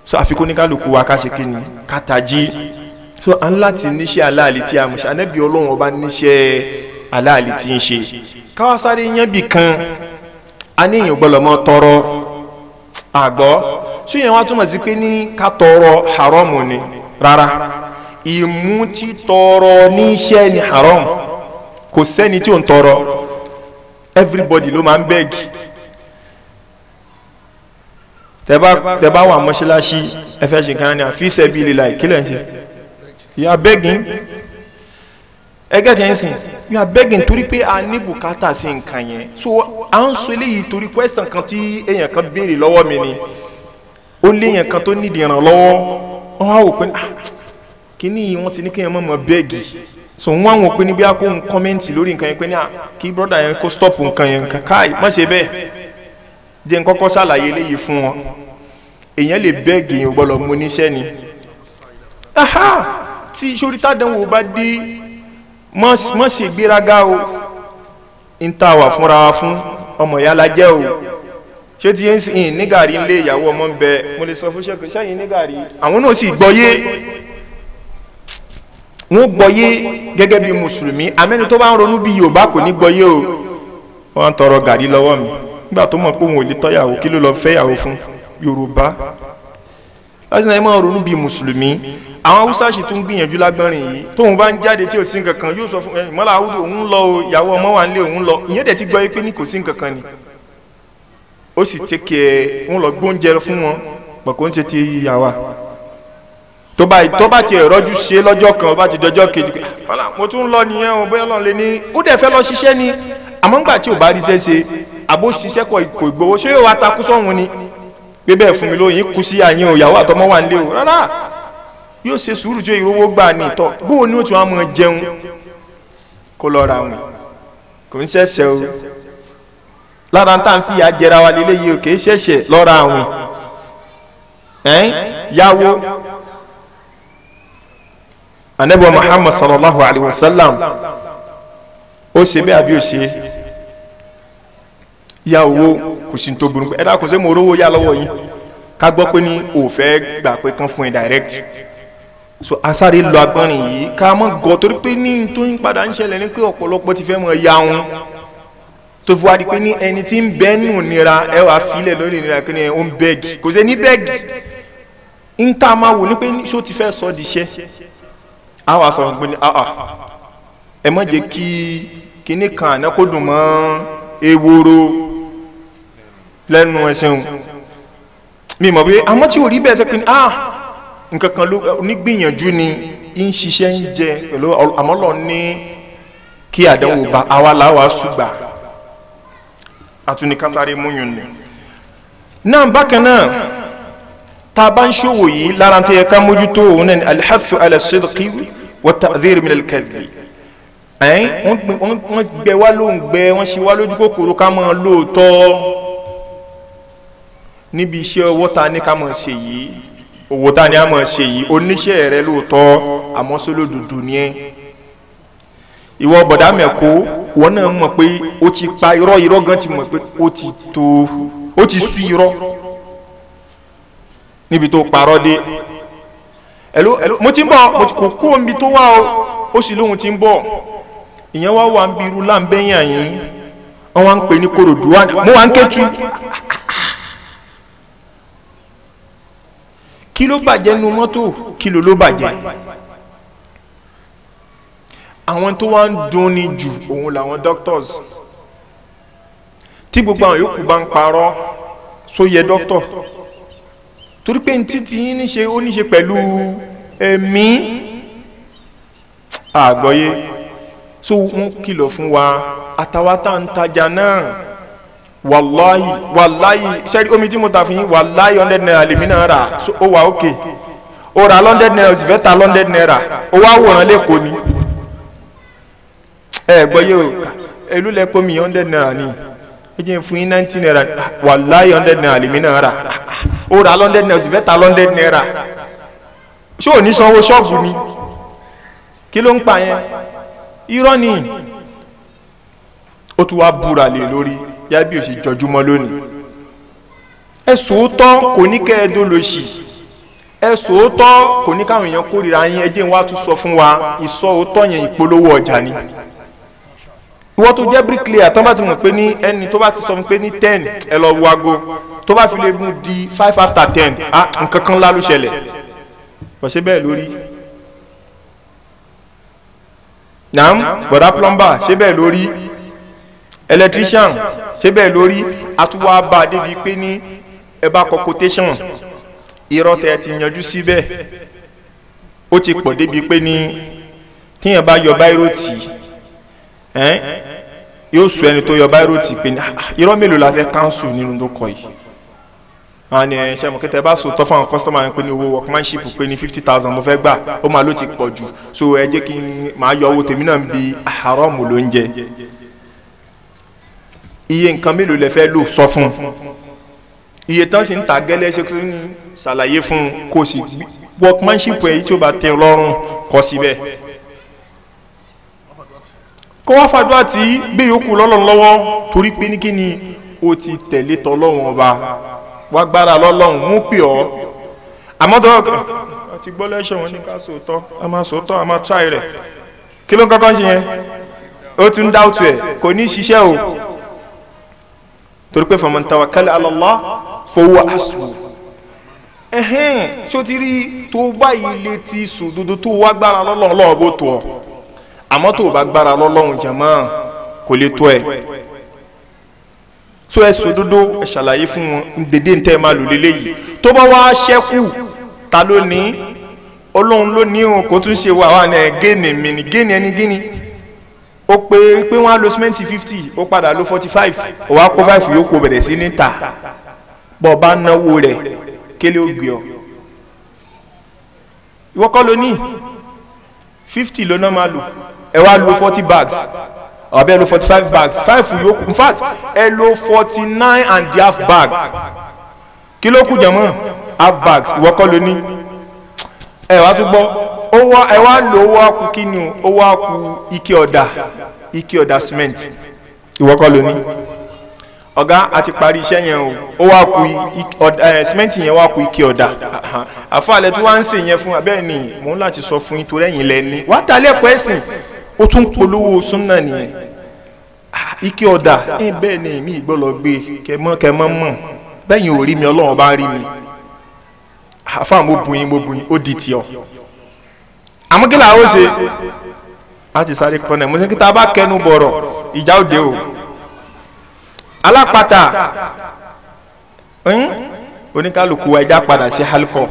so àfikún ní kálukú wa ká ṣe kíni kátàjí so à ń láti níṣẹ́ aláàlì tí a mọ̀ ṣe ànábì Ọlọ́run ọba níṣẹ́ aláàlì tí ń ṣe káwá sáré yẹn bì kan a ní èèyàn gbọ́dọ̀ mọ́ tọrọ àgbọ́ ṣé yẹn wá túmọ̀ sí pé ní ká tọrọ haramu ni rárá ìmú tí tọrọ níṣẹ́ ni haram kò sẹ́ni tí ò ń tọrọ everybody ló máa ń bẹ́ẹ̀gì tẹ́bá wà mọ́ṣáláṣí ẹ fẹ́ ṣe nǹkan ní fi sabilillah kí lẹ́ ń ṣe you are begging ẹgẹ́ tẹ́ ń sìn you are begging torí pé a ní bùkátà sí nǹkan yẹn so à ń sọ eléyìí torí question kan tí èèyàn kan béèrè lọ́wọ́ mi ni ó lé èèyàn kan tó nídìí ìrànlọ́wọ́ wọ́n á wò pé kíní wọ́n ti ní kéèyàn mọ̀ bẹ́ẹ̀gì so wọ́n á wò pé níbi àkó ń kọ́mẹ́ǹtì lórí nǹkan yẹn pé ní kí brọ́dà yẹn kó stop nǹkan yẹn káì má ṣe bẹ́ẹ̀ jẹ́ n kọ́kọ́ ṣàlàyé eléyìí fún wọn èèyàn lè bẹ́ẹ̀gì yẹn ò gbọ́dọ̀ mú níṣẹ́ ni tí sórí tádánwò bá dé mọ́ ṣe gbéraga o ń ta wà fúnra wa fún ọmọ ìyá la jẹ́ o ṣé ti yẹn sìn ní gàrí ńlé ìyàwó ọmọ ń bẹ mo lè sọ fún ṣẹ́kù ṣẹ́yìn ní gàrí àwọn náà sì gbọ́yé wọ́n gbọ́yé gẹ́gẹ́ bí mùsùlùmí àmẹ́ni tó bá ń ronú bí Yorùbá kò ní gbọ́yé o wọ́n ń tọrọ gàrí lọ́wọ́ mi nígbà tó mọ̀ pé òun ò lè tọ́yàwó kí ló lọ fẹ́yàwó fún Yorùbá láti náà ẹ máa ronú bí mùsùlùmí àwọn Haúsá sì tún gbìyànjú lágbọ́nrin yìí tóun bá ń jáde tí ò sí nǹkan kan yóò sọ fún ẹ mọ́lá àwùjọ òun lọ ìyàwó ọmọ wa nílé òun lọ ìyẹn dẹ̀ ti gbọ́ pé ní kò sí nǹkan kan ni ó sì tẹ́kẹ̀ ń lọ gbóúnjẹ fún wọn pọ̀kó ń ṣe ti ìyàwó tó bá ti rọ́jú ṣe lọ́jọ́ kan ó bá ti dọjọ́ kejì pé mo tún ń lọ nìyẹn o bóyá lọ́n lè ní ó dẹ̀ fẹ́ lọ ṣiṣẹ́ ni àmọ́ ńgbà tí ò bá ríṣẹ́ ṣe àbó ṣiṣẹ́ kò ìgbowó ṣé yóò wá takú sọ́hun ni pé bẹ́ẹ̀ fún mi lóyìn kú sí àyín o ìyàwó àtọmọ wà nílé o rárá yóò ṣe sùúrù tí ìrówó gbà ní ìtọ́ bóò ní ó ti wọ́n mọ̀ jẹun kó lọ ra wọn kò ń ṣẹ̀ṣẹ̀ o lára tá à ń fi ìyà jẹra wa lélẹ́ yìí o kì í ṣẹ̀ṣẹ̀ lọ́ra àwọn yàwó anabi Muhammad sallallahu alayhi wa sallam ó ṣe bẹ́ẹ̀ àbí ó ṣe yàwó kò sí tó burú ẹ̀dá kò sí mo rówó yá lọ́wọ́ yín ká gbọ́ pé ní ò fẹ́ gbà pé kán fún ẹ direct so asáré lọ agbọ́nrin yìí ká mọ́ gọ́ torí pé ní tó ń padà ń ṣẹlẹ̀ ní pé ọ̀pọ̀lọpọ̀ ti fẹ́ mọ̀ ya wọn tó fi wá di pé ní ẹni tí ń bẹ́ nù nira ẹ wàá filẹ̀ lórí nira kí ni ó ń bẹ́ẹ̀gì kò sí ní bẹ́ẹ̀gì ń tá a máa wò ní pé ṣó ti fẹ́ sọ di iṣẹ́ a wàá sọ fún pé ní ẹ má jẹ́ kí kíní kan àná kó dùn mọ́ ewúro lẹ́nu ẹsẹ̀ wọn mi mọ̀ pé àmọ́ tí ò rí bẹ́ẹ̀ tẹ́kí ní nǹkan kan ló nígbìyànjú ni ń ṣiṣẹ́ ń jẹ pẹ̀lú àmọ́ lọ ní kí àdánwò bá àwa làwa ṣùgbà àtúnikásáré múyùn ni náà bákan náà tá a bá ń ṣòwò yìí lára tó yẹ ká mójútó òun náà ni alhathu ala sidqi wa ta'dhir min al-kadhib wọ́n gbẹ wá lóhùn gbẹ wọ́n ṣe wá lójú kòkòrò ká máa lóòótọ́ níbi iṣẹ́ owó ta ní ká máa ṣe yìí owó ta ní a máa ṣe yìí oníṣẹ́ rẹ lóòótọ́ àmọ́ sólódodo ni ẹ́ ìwọ bọ̀dá mẹ́kó wọn náà mọ̀ pé ó ti pa irọ́ gan ti mọ̀ pé ó ti sú irọ́ níbi tó parọ́ dé ẹ̀ló mo ti ń bọ̀ mo ti kò kó omi tó wá ó sì lóhun ti ń bọ̀ ìyẹn wá wà ń bi irú láǹbẹ́yìn àyín wọ́n wá ń pè ní korodu mo wá ń kétu kí ló bàjẹ́ nu mọ́tò kí ló bàjẹ́ àwọn tó wá ń dunni jù òun làwọn doctors tí gbogbo àwọn yòókù bá ń parọ́ só yẹ doctor torí pé títí yín ní ṣe ó ní ṣe pẹ̀lú ẹ̀mí àgbọ́yé so wọ́n kìlọ̀ fún wa àtàwátà ń tajà náà wàláyì sẹ́rí omi tí mo ta fún yín wàláyì 100 naira lèmi náà rà so ó wà ókè ó ra 100 naira ó sì fẹ́ ta 100 naira ó wá wòrán lẹ́kọ̀ọ́ ni gbọ́yé o èlú lẹ́kọ̀ọ́ mi 100 naira ni ẹ jẹ́ fún yín 90 naira wàláyì 100 naira lèmi náà rà ó ra 100 naira ó sì fẹ́ ta 100 naira ṣé ò ní sanwó ṣọ́ọ̀bù ni kí ló ń pa yẹn irọ́ ni ó tún wá búra lé lórí yá bí ó ṣe jọjúmọ́ lónìí ẹ sòótọ́ kò ní kẹ́ ẹ dólóṣì ẹ sòótọ́ kò ní káwọn èèyàn kórìíra yín ẹ jẹ́ wá tún sọ fún wa ìsọ òótọ́ yẹn ìpolówó ọjà ni ìwọ tó jẹ́ bricklayer tó bá ti mọ̀ pé ní ẹni tó bá ti sọ fún pé ní 10 ẹ lọ wo aago tó bá fi lè mú di 5 after 10 nǹkan kan ńlá ló ṣẹlẹ̀ kò ṣe bẹ́ẹ̀ lórí naam bọ̀dá plumber ṣe bẹ́ẹ̀ lórí electrician ṣe bẹ́ẹ̀ lórí àtúwà bá débi pé ní ẹ bá kọ quotation irọ́ tẹ́ ti yanjú síbẹ̀ ó ti pọ̀ débi pé ní tíyàn bá yọ báírò tì yóò sọ ẹni tó yọ báírò tì pé ní irọ́ mélòó la fẹ́ cancel nínú tó kọ yìí àwọn ni ṣe mọ̀ kẹtẹ bá so tọ́ fún àwọn customer yẹn pé ní owó workmanship pé ní 50,000 mo fẹ́ gbà ó máa ló ti pọ̀ jù so ẹ jẹ́ kí n máa yọ owó tèmi náà bí haram ló ń jẹ iye nǹkan mélòó lẹ fẹ́ lò sọ fún iye tán sì ń ta gẹ́lẹ́ ṣe kí n ṣàlàyé fún kó sì workmanship èyí tí ó bá tẹ́ lọ́rùn kọ síbẹ̀ kó wá fàdúrà tí gbé yòókù lọ́lọ́run lọ́wọ́ torí pé ní kí ni ó ti tẹ̀lé tọ́lọ́run ọba wá gbára lọ́lọ́run mú pè ọ́ àmọ́tọ́ àti gbọ́ lẹ́ṣọ̀ wọn ní ká sòótọ́ a máa sòótọ́ a máa tráì rẹ̀ kí ló ń kọ́kọ́ ṣe yẹn ó tún dáùtù ẹ̀ kò ní ṣiṣẹ́ o torí pé faman tawakkala ala Allah fahuwa hasbuh ṣó ti rí tó báyìí lè ti sòdodo tó wá gbára lọ́lọ́run lọ́wọ́ bó tó ọ àmọ́ tó bá gbára lọ́lọ́run jàmá kò lè tó ẹ̀ so ẹ sòdodo ẹ ṣàlàyé fún wọn dédé ń tẹ́ máa lò lélẹ́yìí tó bá wá ṣẹ́kù ta ló ní ọlọ́run ló ní òun kò tún ṣe wà wà ní gẹ́ẹ̀nì mi ní gẹ́ẹ̀nì ẹni gẹ́ẹ̀nì ó pé wọ́n á lo simenti 50 ó padà lo 45 ó wá kó 5 yòókù bẹ̀rẹ̀ sí ní ta bọ́ bá náwó rẹ̀ kélé ó gbé ọ ìwọ kọ́ ló ní 50 ló náà máa lò ẹ wá lo 40 bags ọ̀bẹ ẹ lo 45 bags 5 yòókù in fact ẹ lo 49 and half bag kí ló kù jàmọ́ half bags ìwọ kọ́ ló ní ẹ wá tún gbọ́ ẹ wá lò ó wá kú kíni ó wá kú ike ọ̀dà cement ìwọ kọ́ ló ní ọ̀gá àti parí iṣẹ́ yẹn ó wá ku cement yẹn wá ku ike ọ̀dà àfàlẹ́ tí wọ́n ń ṣe yẹn fún wa bẹ́ẹ̀ ni mò ń láti sọ fún yín torí ẹ̀yin lẹ́ni wá dá lẹ́kọ̀ọ́ ẹ̀sìn ó tún polówó súnà nìyẹn ike ọ̀dà bẹ́ẹ̀ ni mi ìgbọ́lọ̀ gbé kẹmọ́ mọ̀ bẹ́yìn ò rí mi ọlọ́run bá rí mi àfà mo bùn yín ó di tiọ̀ àmọ́ kí làwọn ó ṣe láti sáré kọ́nà mo ṣe kí tá a bá kẹnu bọ̀rọ̀ ìjà òde o alápàtà oníkálukú wa ẹja padà sí halkọ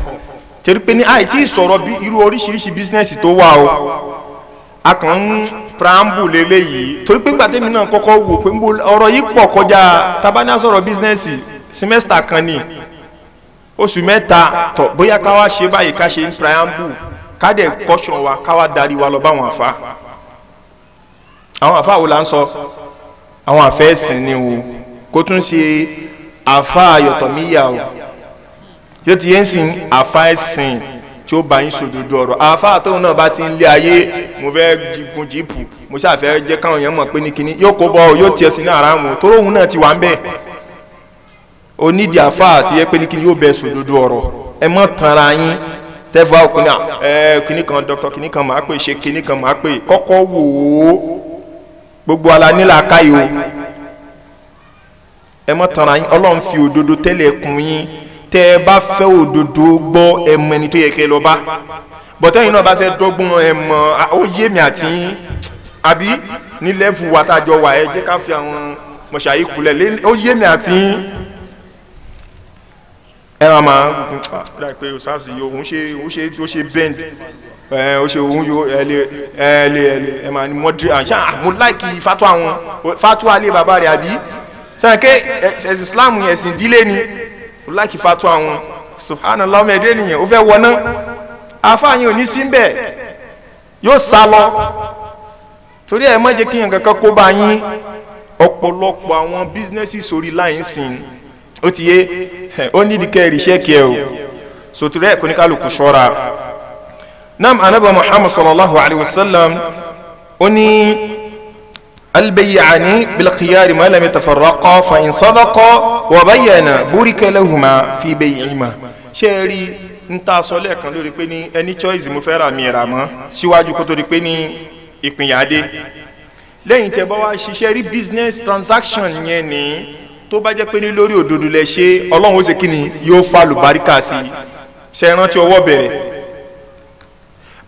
torí pé ní àìtí ìsọ̀rọ̀ bí irú oríṣiríṣi bísínẹ́sì tó wà o a kàn ń preamble lélẹ́yìí torí pé nígbà tẹ́mi náà kọ́kọ́ wò pé ọ̀rọ̀ yìí pọ̀ kọjá tabani sọ̀rọ̀ bísínẹ́sì semester kan ní oṣù mẹ́ta tọ̀ bóyá ká wá ṣe báyìí ká ṣe ń preamble ká dẹ̀ kọ́ṣọ̀ wa ká wá darí wa lọ báwọn àfa àwọn àfa wo la ń sọ àwọn àfẹ́ ẹ̀sìn ni o kó tún ṣe àfa ayọ̀tọ̀míyà o yóò ti yẹn sìn àfa ẹ̀sìn tí ó bá yín sòdodo ọ̀rọ̀ àfa àtọ́hún náà bá ti ń lé ayé mo fẹ́ gun jíìpù mo ṣàfẹ́ jẹ́ káwọn èèyàn mọ̀ pé ní kinní yóò kó bọ́ yóò tiẹ̀ sí ní àràmù torí òun náà ti wà ń bẹ̀ onídìí àfa àti yẹ pé ní kinní yóò bẹ sòdodo ọ̀rọ̀ ẹ mọ̀ tanra yín tẹ́fà òkúnà kinní kan dr kinní kan máa pè ṣe kinní kan máa pè kọ́kọ́ wò ó gbogbo ala nílà káyò ẹ mọ̀ tanra yín ọlọ́run fi òdodo tẹ́lẹ̀ kún yín tẹ́ ẹ bá fẹ́ òdodo gbọ́ ẹ mọ ẹni tó yẹ kẹ́ lọ bá bọ́tẹ́yìn náà bá fẹ́ dọ́gbọ́n ẹ mọ ó yé mi àti yín àbí ní lẹ́fù wa tá a jọ wà ẹ jẹ́ ká fi àwọn mọ̀ṣáyí kulẹ̀ ó yé mi àti yín ẹ máa ń pé ọ̀sáàsì yìí ó ṣe bend ó ṣe òun yóò ẹ máa ní mọ́dírì àṣà mo láìkì fatu alẹ́ bàbá rẹ̀ àbí sẹ́yìn ké ẹ̀sìn Islam ẹ̀sìn ìdílé ni ó láìkì fatu àwọn subhanallah ọmọ ẹ̀dẹ́ nìyẹn ó fẹ́ wọná afáàyàn ò ní sí bẹ́ẹ̀ yóò sá lọ torí ẹ̀ má jẹ́ kí yẹn kankan kó bá yín ọ̀pọ̀lọpọ̀ àwọn bísínẹ́sì sórí láì ń sìn ó ti yé ó nídìí kẹ́ ẹ̀rìṣẹ́ kí ẹ o sòtúrẹ́ ẹ̀kọ́ ní kálukú ṣọ́ra nam anabi muhammad sallallahu alaihi wasallam ó ní albayyani bilkhiyari ma lam yatafarraqa fa in sadaqa wa bayyana burika lahuma fi bay'ihima ṣe rí ń ta sọ lẹ́ẹ̀kan lórí pé ní ẹni choice mo fẹ́ ra mi ra mọ́ síwájú kó tó di pé ní ìpínyàdé lẹ́yìn tẹ́ bá wá ṣiṣẹ́ rí business transaction yẹn ní tó bá jẹ́ pé ní lórí òdodo lẹ ṣe ọlọ́run ó ṣe kí ni yóò fa lùbáríkà sí ṣe rántí ọwọ́ bẹ̀rẹ̀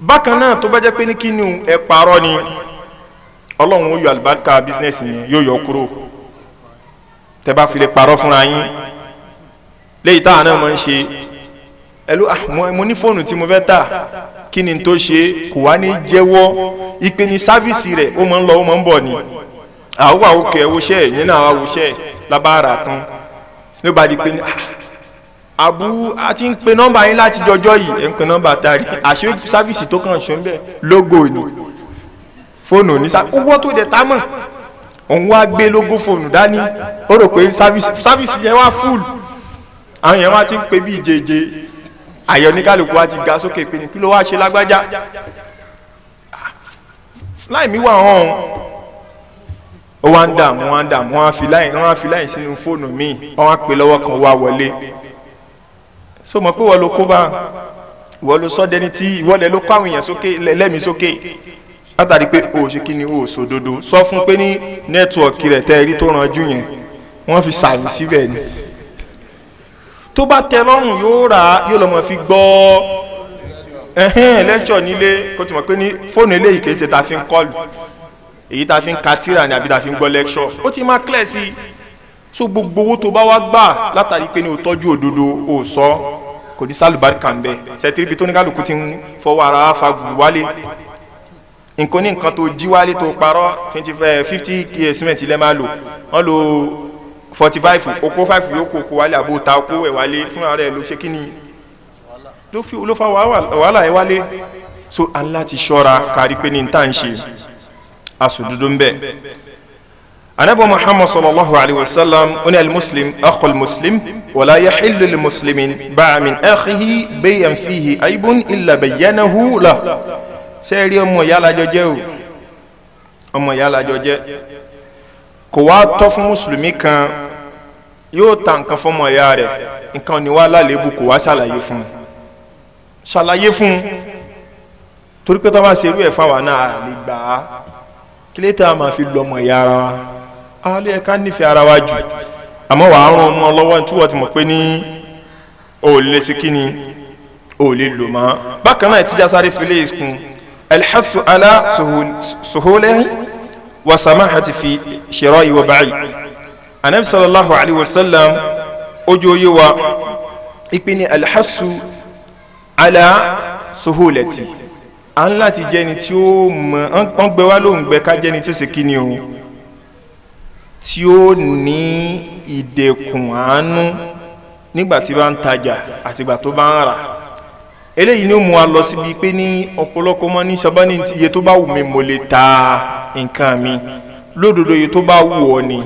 bákan náà tó bá jẹ́ pé ní kí ni ẹ parọ́ ni ọlọ́run ó yọ àlùbáríkà business yẹn yóò yọ kúrò tẹ́ bá fi lè parọ́ fúnra yín léyìí táwọn náà máa ń ṣe ẹlú mo ní fóònù tí mo fẹ́ tà kí ni tó ṣe kò wá ní jẹ́wọ́ ìpè ní sáfíìsì rẹ̀ ó máa ń lọ ó máa ń bọ̀ ni àwọn àwòkẹ́ ẹ̀wọ̀ṣẹ́ ẹ̀ nínú àwọn àwòṣẹ́ ẹ̀ lábára tán ló bá di pé ní àbú a ti ń pe nọ́mbà yín láti jọjọ́ yìí ẹ̀ ń pe nọ́mbà tari àṣẹ sáfíìsì tó kàn ṣe ń bẹ̀ lógo ni fóònù ní owó tó dẹ̀ tá mọ̀ òun wá gbé lógo fóònù dání ó rò pé sáfíìsì yẹn wá fúl àwọn yẹn wá ti ń pe bí ìjẹjẹ àyọ̀ ní kálukú wá ti ga sókè pé ní kí ló wá ṣe lágbájá láì mí wà hàn ó wá ń dààmú wọ́n á fi láì sínú fóònù míì wọ́n á pè lọ́wọ́ kan wá wọlé so mọ̀ pé wọ́n ló kó bá wọ́n ló sọ́dẹ́ni tí ìwọ́lẹ̀ ló kọ́ àwọn èèyàn sókè lẹ́mìí sókè látàrí pé o ṣe kí ni o sòdodo sọ fún pé ní nẹ́tíwọ̀kì rẹ̀ tẹ́ rí tó ranjú yẹn wọ́n fi sàmì síbẹ̀ ni tó bá tẹ́ lọ́rùn yóò rà á yóò lọ́mọ fi gbọ́ lẹ́kṣọ̀ nílé kó tó mọ̀ pé ní fóònù eléyìí kì í ṣe ta fi ń kọlù èyí ta fi ń ka tíra ni àbí ta fi ń gbọ́ lẹ́kṣọ̀ ó ti máa clear sí i so gbogbo owó tó bá wá gbà látàrí pé ní o tọ́jú òdodo o sọ kò ní sálùbáríkà ń bẹ ṣètìlíbi tó ní kálukú ti ń fọwọ́ ara fa gbùgbù wálé nǹkan ní nǹkan tó jí wálé tó parọ́ 50 cement lẹ́ máa lò wọ́n lo 45 okó 5 yóò kó wálé àbó ta okó ẹ̀ wálé fún ara ẹ̀ ló ṣe kí ni ló fa wàhálà ẹ̀ wálé so aláti ṣọ́ra kárí pé ní n tá ń ṣe asòdodo ń bẹ anabi muhammad sallallahu alaihi wasallam oni almuslim akhul muslim wala yahillu lil muslimin ba'a min akhihi bay'an fihi aibun illa bayyanahu la sẹ́ẹ̀rí ọmọ ìyá alájọ jẹ́ o ọmọ ìyá alájọ jẹ́ kò wá tọ́ fún mùsùlùmí kan yóò ta nǹkan fọ́mọ ìyá rẹ̀ nǹkan ni wá lálébù kò wá ṣàlàyé fún torí pé tó bá ṣe irú ẹ̀ fáwa náà lè gbà á kí lè tá a máa fi lọ ọmọ ìyá ara wa a lè ká nífẹ̀ẹ́ ara wa jù àmọ́ wàá rán ọmọ lọ́wọ́ tí wọ́n ti mọ̀ pé ní o lè ṣe kí ni o lè lò mọ́ bákan náà ìtújà sáré fi lè kún alḥathu ala suhulihi wa samahati fi shira'i wa ba'i anabi sallallahu alayhi wa sallam ojú oyé wa ìpín ní alḥathu ala suhulati a ń láti jẹ́ni tí ó mọ̀ ọ́n gbé wá lóhùn gbẹ ká jẹ́ni tí ó ṣe kí ni o tí ó ní ìdẹ̀kùn àánú nígbà tí bá ń tajà àti ìgbà tó bá ń rà eléyìí ni ó mú wa lọ síbi pé ní ọ̀pọ̀lọpọ̀ mọ́ ní sábà ní iye tó bá wù mí mo lè ta nǹkan mi lódodo iye tó bá wù ọ́ ni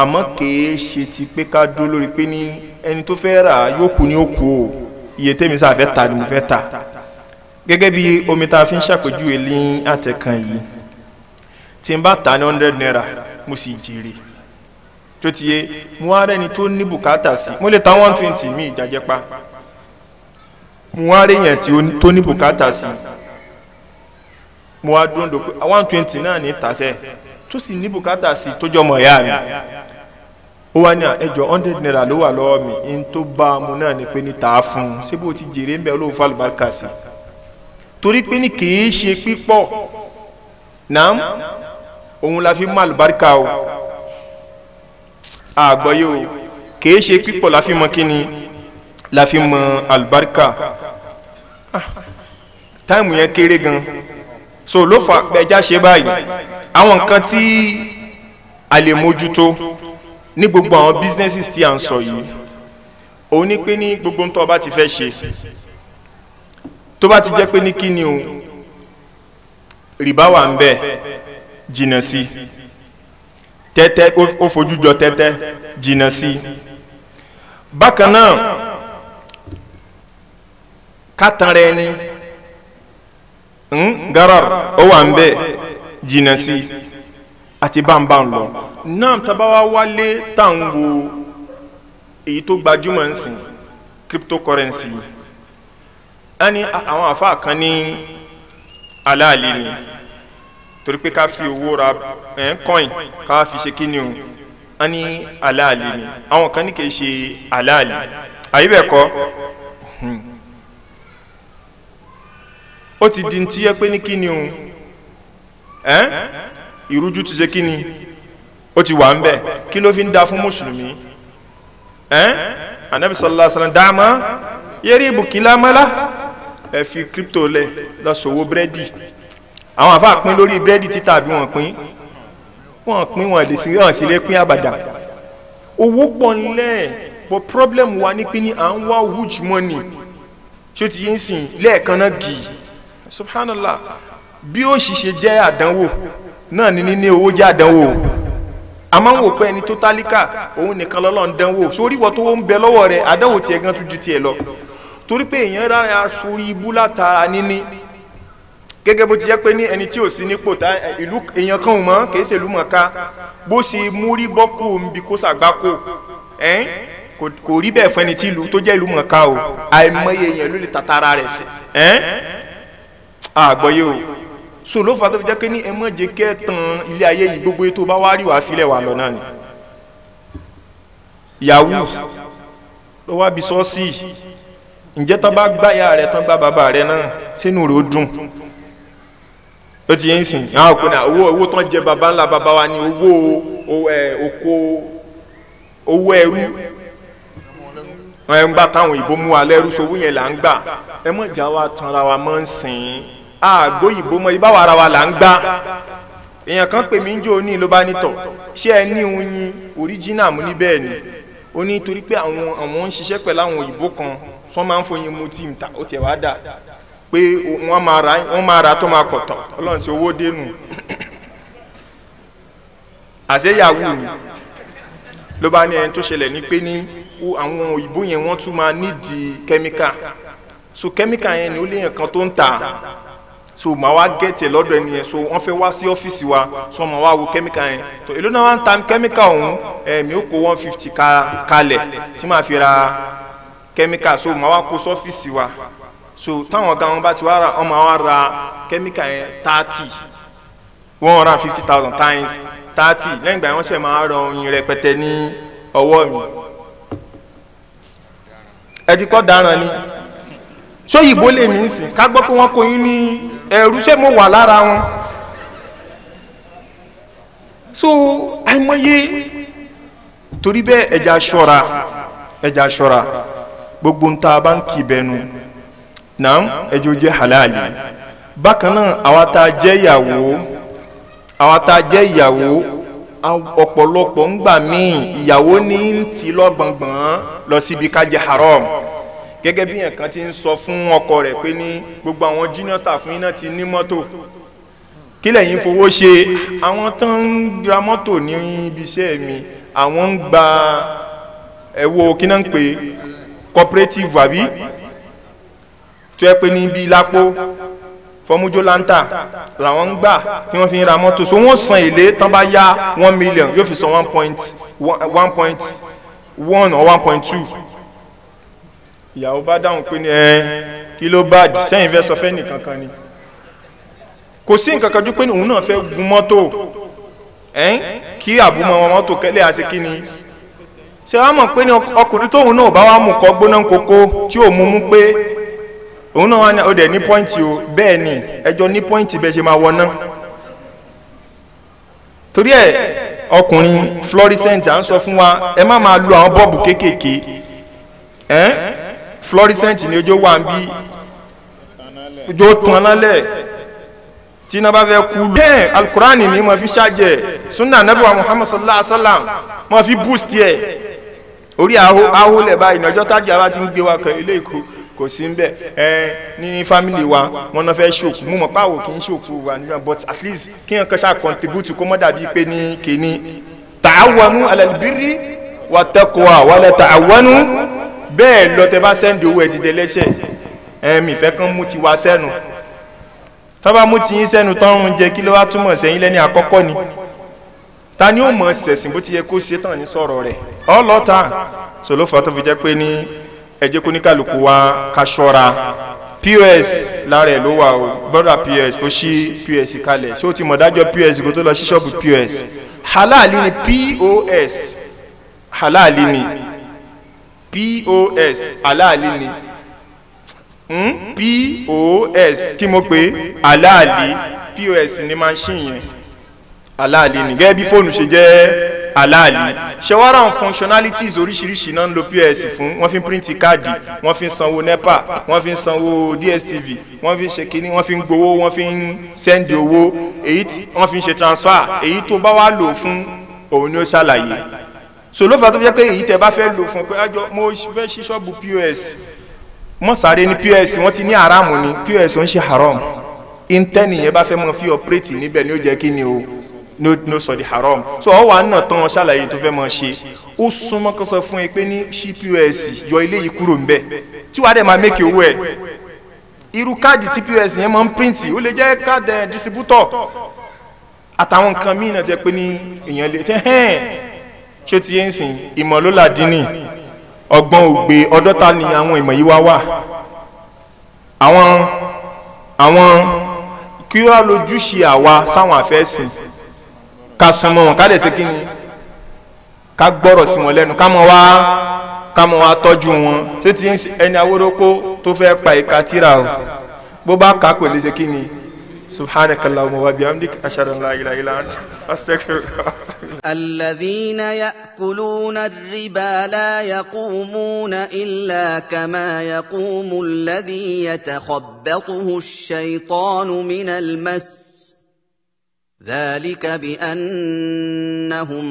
àmọ́ kìí ṣe ti pé ká dúró lórí pé ní ẹni tó fẹ́ rà yóò kú ní ó kú o iye tẹ́mi sáà fẹ́ ta ni mo fẹ́ ta gẹ́gẹ́ bí omi tá a fi ń ṣàpèjúwe ní àtẹ̀kàn yìí tí n bá ta ní 100 naira mo sì jèrè tó ti yé mo wá rẹ́ni tó ní bùkátà sí mo lè ta 120 mi ìjàjẹ́ pa mo wá rẹ́yìn tó ní bùkátà sí mo wá dúró pé 120 náà ní tàṣẹ tó sì ní bùkátà sí tó jọmọ ìyá mi ó wá ní ẹjọ́ 100 naira ló wà lọ́wọ́ mi in tó bá mu náà ni pé ní tàá fún un ṣé bó ti jèrè ń bẹ olóhùn fún àlùbáríkà sí torí pé ní kìí ṣe pípọ̀ náà òun la fi mọ àlùbáríkà o àgbọ̀yé o kìí ṣe pípọ̀ la fi mọ kíni la fi mọ àlùbáríkà táìmù yẹn kéré gan so ló fà ẹja ṣe báyìí àwọn nǹkan tí a lè mójútó ní gbogbo àwọn businesses tí a ń sọ yìí òun ní pé ní gbogbo ń tọ́ bá ti fẹ́ ṣe tó bá ti jẹ́ pé ní kí ni o rìbá wà ń bẹ jìnà sí tẹ́tẹ́ ó fojú jọ tẹ́tẹ́ jìnà sí bákan náà kátàn rẹ ni garar ó wà ń bẹ jìnà sí àti báńbá ń lọ náà tá bá wá wálé tá ń wo èyí tó gbajúmọ̀ ń sìn cryptocurrency ẹni àwọn àfáà kan ní aláàlì ni torí pé ká fi owó ra coin ká fi ṣe kíni o ẹni aláàlì ni àwọn kan ní kìí ṣe aláàlì àyíbẹ̀kọ́ ó ti di tí yẹ pé ní kíni o ìrújú ti ṣe kíni ó ti wà ń bẹ̀ kí ló fi ń da fún mùsùlùmí anabi sallallahu alaihi wasallam dáàmà yẹ́rì ibùkílá mọ́lá ẹ fi crypto lẹ lọ sòwò búrẹ́dì àwọn àfa pín lórí búrẹ́dì títà bí wọ́n pín lè sí hàn sí lé pín àbàdà owó pọ̀ ńlẹ̀ but problem wa ní pín ní à ń wá huge money tí ó ti yín sìn lẹ́ẹ̀kan náà gì subhanallah bí ó ṣiṣẹ́ jẹ́ àdánwò náà ní níní owó jẹ́ àdánwò a máa ń wò pé ẹni tó tálíkà òun nìkan lọ́lọ́run dánwò sórí ìwọ tó ń bẹ lọ́wọ́ rẹ̀ àdánwò tiẹ̀ gan tún ju tiẹ̀ lọ torí pé èèyàn rárá sórí ibú látara níní gẹ́gẹ́ bó ti jẹ́ pé ní ẹni tí ò sí nípò tá ìlú èèyàn kan ò mọ̀ kìí ṣe ìlú mọ̀ká bó ṣe múrí bọ́kù nbí kó ṣàgbákò kò rí bẹ́ẹ̀ fún ẹni tí ìlú tó jẹ́ ìlú mọ̀ká o àìmọye èèyàn ló lè tàtàrà rẹ̀ sí àgbọ̀yé o so ló fà tó fi jẹ́ pé ní ẹ mọ̀ jẹ́ kẹ́ tán ilé ayé yìí gbogbo ètò bá wá rí wàá filẹ̀ wà lọ náà ni yahoo ló wá bí sọ́ọ̀sì ǹjẹ́ tán bá gbáyà rẹ̀ tán bá bàbá rẹ̀ náà sínú rẹ̀ ó dùn ó ti yẹn sìn àwọn òpin náà owó tán jẹ bàbá ńlá bàbá wa ní owó ẹrú ẹ ń gbà táwọn ìbò mú wa lẹ́rú sowó yẹn là ń gbà ẹ mọ̀ ìjà wa tanra wa mọ́ ń sìn àgbo ìbò mọ́ ibà wàrà wa là ń gbà èèyàn kan pè mí ń jò ní ló bá nítọ̀ ṣé ẹ ní oyin original mú ní bẹ́ẹ̀ ni ó ní torí pé àwọn ń ṣiṣẹ́ pẹ̀lú àwọn òyìnbó kan sọ máa ń fọyín mu tí ta ó tiẹ̀ wá dà pé wọ́n máa ra tó máa pọ̀ tán ọlọ́run ti owó dénú àṣeyàwó ni ló bá ní ẹni tó ṣẹlẹ̀ ní pé ní àwọn òyìnbó yẹn wọ́n tún máa nídìí kẹ́míkà so kẹ́míkà yẹn ni ó léyìn kan tó ń ta so ma wá get ẹ lọ́dọ̀ ẹni yẹn so wọ́n fẹ́ wá sí ọ́fíìsì wa so ma wá wo chemical yẹn tó èló náà wá ń ta chemical ọ̀hún mi ó kó 150 kalẹ̀ tí màá fi ra chemical so ma wá kó sí ọ́fíìsì wa so táwọn ọ̀gá wọn bá ti wá ra wọ́n máa wá ra chemical yẹn 150,000 times 30 lẹ́yìn ìgbà yẹn wọ́n ṣe máa rọ oyin rẹpẹtẹ ní ọwọ́ mi ẹ̀dí kọ́ dáràn ni so yìnbó lè ní ìsìn ká gbọ́ pé wọ́n kó yín ní ẹ̀rú ṣé mo wà lára wọn so àìmọye torí bẹ́ẹ̀ ẹja ṣọ́ra gbogbo ń ta bá ń kì bẹnu náà ẹjọ́ jẹ́ halali bákan náà àwa tá jẹ́ ìyàwó ọ̀pọ̀lọpọ̀ ń gbà míì ìyàwó ní ń ti lọ́gbọ̀ngbọ̀n lọ síbi ká jẹ haram gẹ́gẹ́ bí ẹ̀kan ti ń sọ fún ọkọ rẹ̀ pé ní gbogbo àwọn junior staff yín náà ti ní mọ́tò kí lẹ́yìn fowó ṣe àwọn tó ń ra mọ́tò ní ibi iṣẹ́ mi àwọn ń gba ẹ̀wọ̀ kí náà ń pè cooperative àbí tó yẹ pé ní bí lápò fọmújó láńtà làwọn ń gbà tí wọ́n fi ń ra mọ́tò so wọ́n san èlé tán bá yá 1 million yóò fi san 1.1 or 1.2 ìyàwó bá dáhùn pé ní kí ló bá dì sẹ́yìn fẹ́ sọ fẹ́ nìkan kan ni kò sí nǹkan kan jú pé ní òun náà fẹ́ gun mọ́tò kí àbúmọ̀ mọ́tò kẹ́lẹ́ àti kí ni ṣe wá mọ̀ pé ní ọkùnrin tóun náà bá wá mú kọ́ gbóná kókó tí ò mú pé òun náà wá ní ọdẹ ní pọ́ìntì o bẹ́ẹ̀ ni ẹjọ́ ní pọ́ìntì bẹ́ẹ̀ ṣe máa wọná torí ẹ̀ ọkùnrin fluorescent à ń sọ fún wa ẹ má máa lo àwọn bọ́ọ̀bù kéékèèké fluorescent ni ojú wa ń bí ojú tán lálẹ́ tí iná bá fẹ́ kú bẹ́ẹ̀ alukurani ni mo fi ṣáàjẹ̀ sunna nabi wa muhammad sallallahu alaihi wa sallam mo fi boost ẹ̀ orí ahólẹ̀ báyìí ní ọjọ́ tájà bá ti ń gbé wa kan ilé ìkó kò sí ń bẹ̀ ní family wa wọn náà fẹ́ ṣòkú mú mọ̀ páwò kì í ṣòkú wa nígbà but at least kí n kan ṣáà contribute kó mọ́ dàbí pé ní kíní ta'awanu alal birri wa taqwa wala ta'awanu bẹ́ẹ̀ lọ tẹ bá sẹ́ndì owó ẹ̀ ti dẹ lẹ́ṣẹ̀ mi fẹ́ kán mú ti wá sẹ́nu tọ́ bá mú ti yín sẹ́nu tọ́run jẹ kí ló wá túmọ̀ sẹ́yìn lẹ́ni àkọ́kọ́ ni ta ni ó mọ̀ ṣẹ̀sìn bó ti yẹ kó ṣe tán ní sọ̀rọ̀ rẹ̀ ọlọ́ta sọlọ́fà tó fi jẹ́ pé ní ẹjẹ́ kó ní kálukú wa ká ṣọ́ra pos lára ẹ̀ ló wà o brother pos tó ṣí pos kalẹ̀ ṣé o ti mọ̀ dájọ́ pos kó tó lọ sí ṣọ́ọ̀bù pos halali ni pos halali ni pos halali ni pos kí mo pè halali pos ní machine yẹn halali ni gẹ́gẹ́ bí fóònù ṣe jẹ́ halali ṣẹwàrà àwọn functionalities oríṣiríṣi náà ń lo pos fún wọ́n fi ń píríntì káàdì wọ́n fi ń sanwó nepa wọ́n fi ń sanwó dstv wọ́n fi ń ṣe kínní wọ́n fi ń gbowó wọ́n fi ń sẹ́ndì owó èyí tí wọ́n fi ń ṣe transfer èyí tó bá wá lò fún òun ni ó ṣàlàyé so ló fà tó fi jẹ́ pé èyí tẹ́ bá fẹ́ lò fún pé àjọ mo fẹ́ ṣí ṣọ́ọ̀bù pos mọ̀ sáré ní pos wọ́n ti ní haramu ni pos ń ṣe haram intanet yẹn bá fẹ́ mọ̀ fi operate níbẹ̀ ni ó jẹ́ kí ni o no sọ di haram so ọ wà náà tán ṣàlàyé tó fẹ́ mọ̀ ṣe ó súnmọ́ kó sọ fún ẹ pé ní ṣí pos yọ ilé yìí kúrò ńbẹ̀ tí wàá dẹ̀ máa make owó ẹ̀ irú káàdì tí pos yẹn máa ń print ó lè jẹ́ káàdì distributor àtàwọn nǹkan míì náà jẹ́ pé ní èèyàn lè tẹ́ ṣé ó ti yé ń sìn ìmọ̀ ló làdínì ọgbọ́n ògbé ọdọ́ta ni àwọn ìmọ̀ yìí wá wà àwọn kí wá lójúṣe àwa sáwọn àfẹ́sìn ká súnmọ́ wọn ká lè ṣe kí ni ká gbọ́rọ̀ sí wọn lẹ́nu ká mọ̀ wá tọ́jú wọn tó ti ẹni awórókó tó fẹ́ pa ìka tíra o bó bá kà kò lè ṣe kí ni subhanakallahumma wa bihamdik ashhadu an la ilaha illa anta astaghfiruka wa atubu ilayk. alladhina ya'kuluna ar-riba la yaqumuna illa kama yaqumu alladhi yatakhabbathu ash-shaytanu min al-mas ذلك بأنهم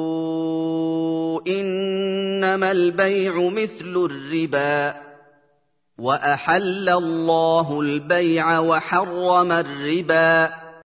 قالوا إنما البيع مثل الربا وأحل الله البيع وحرم الربا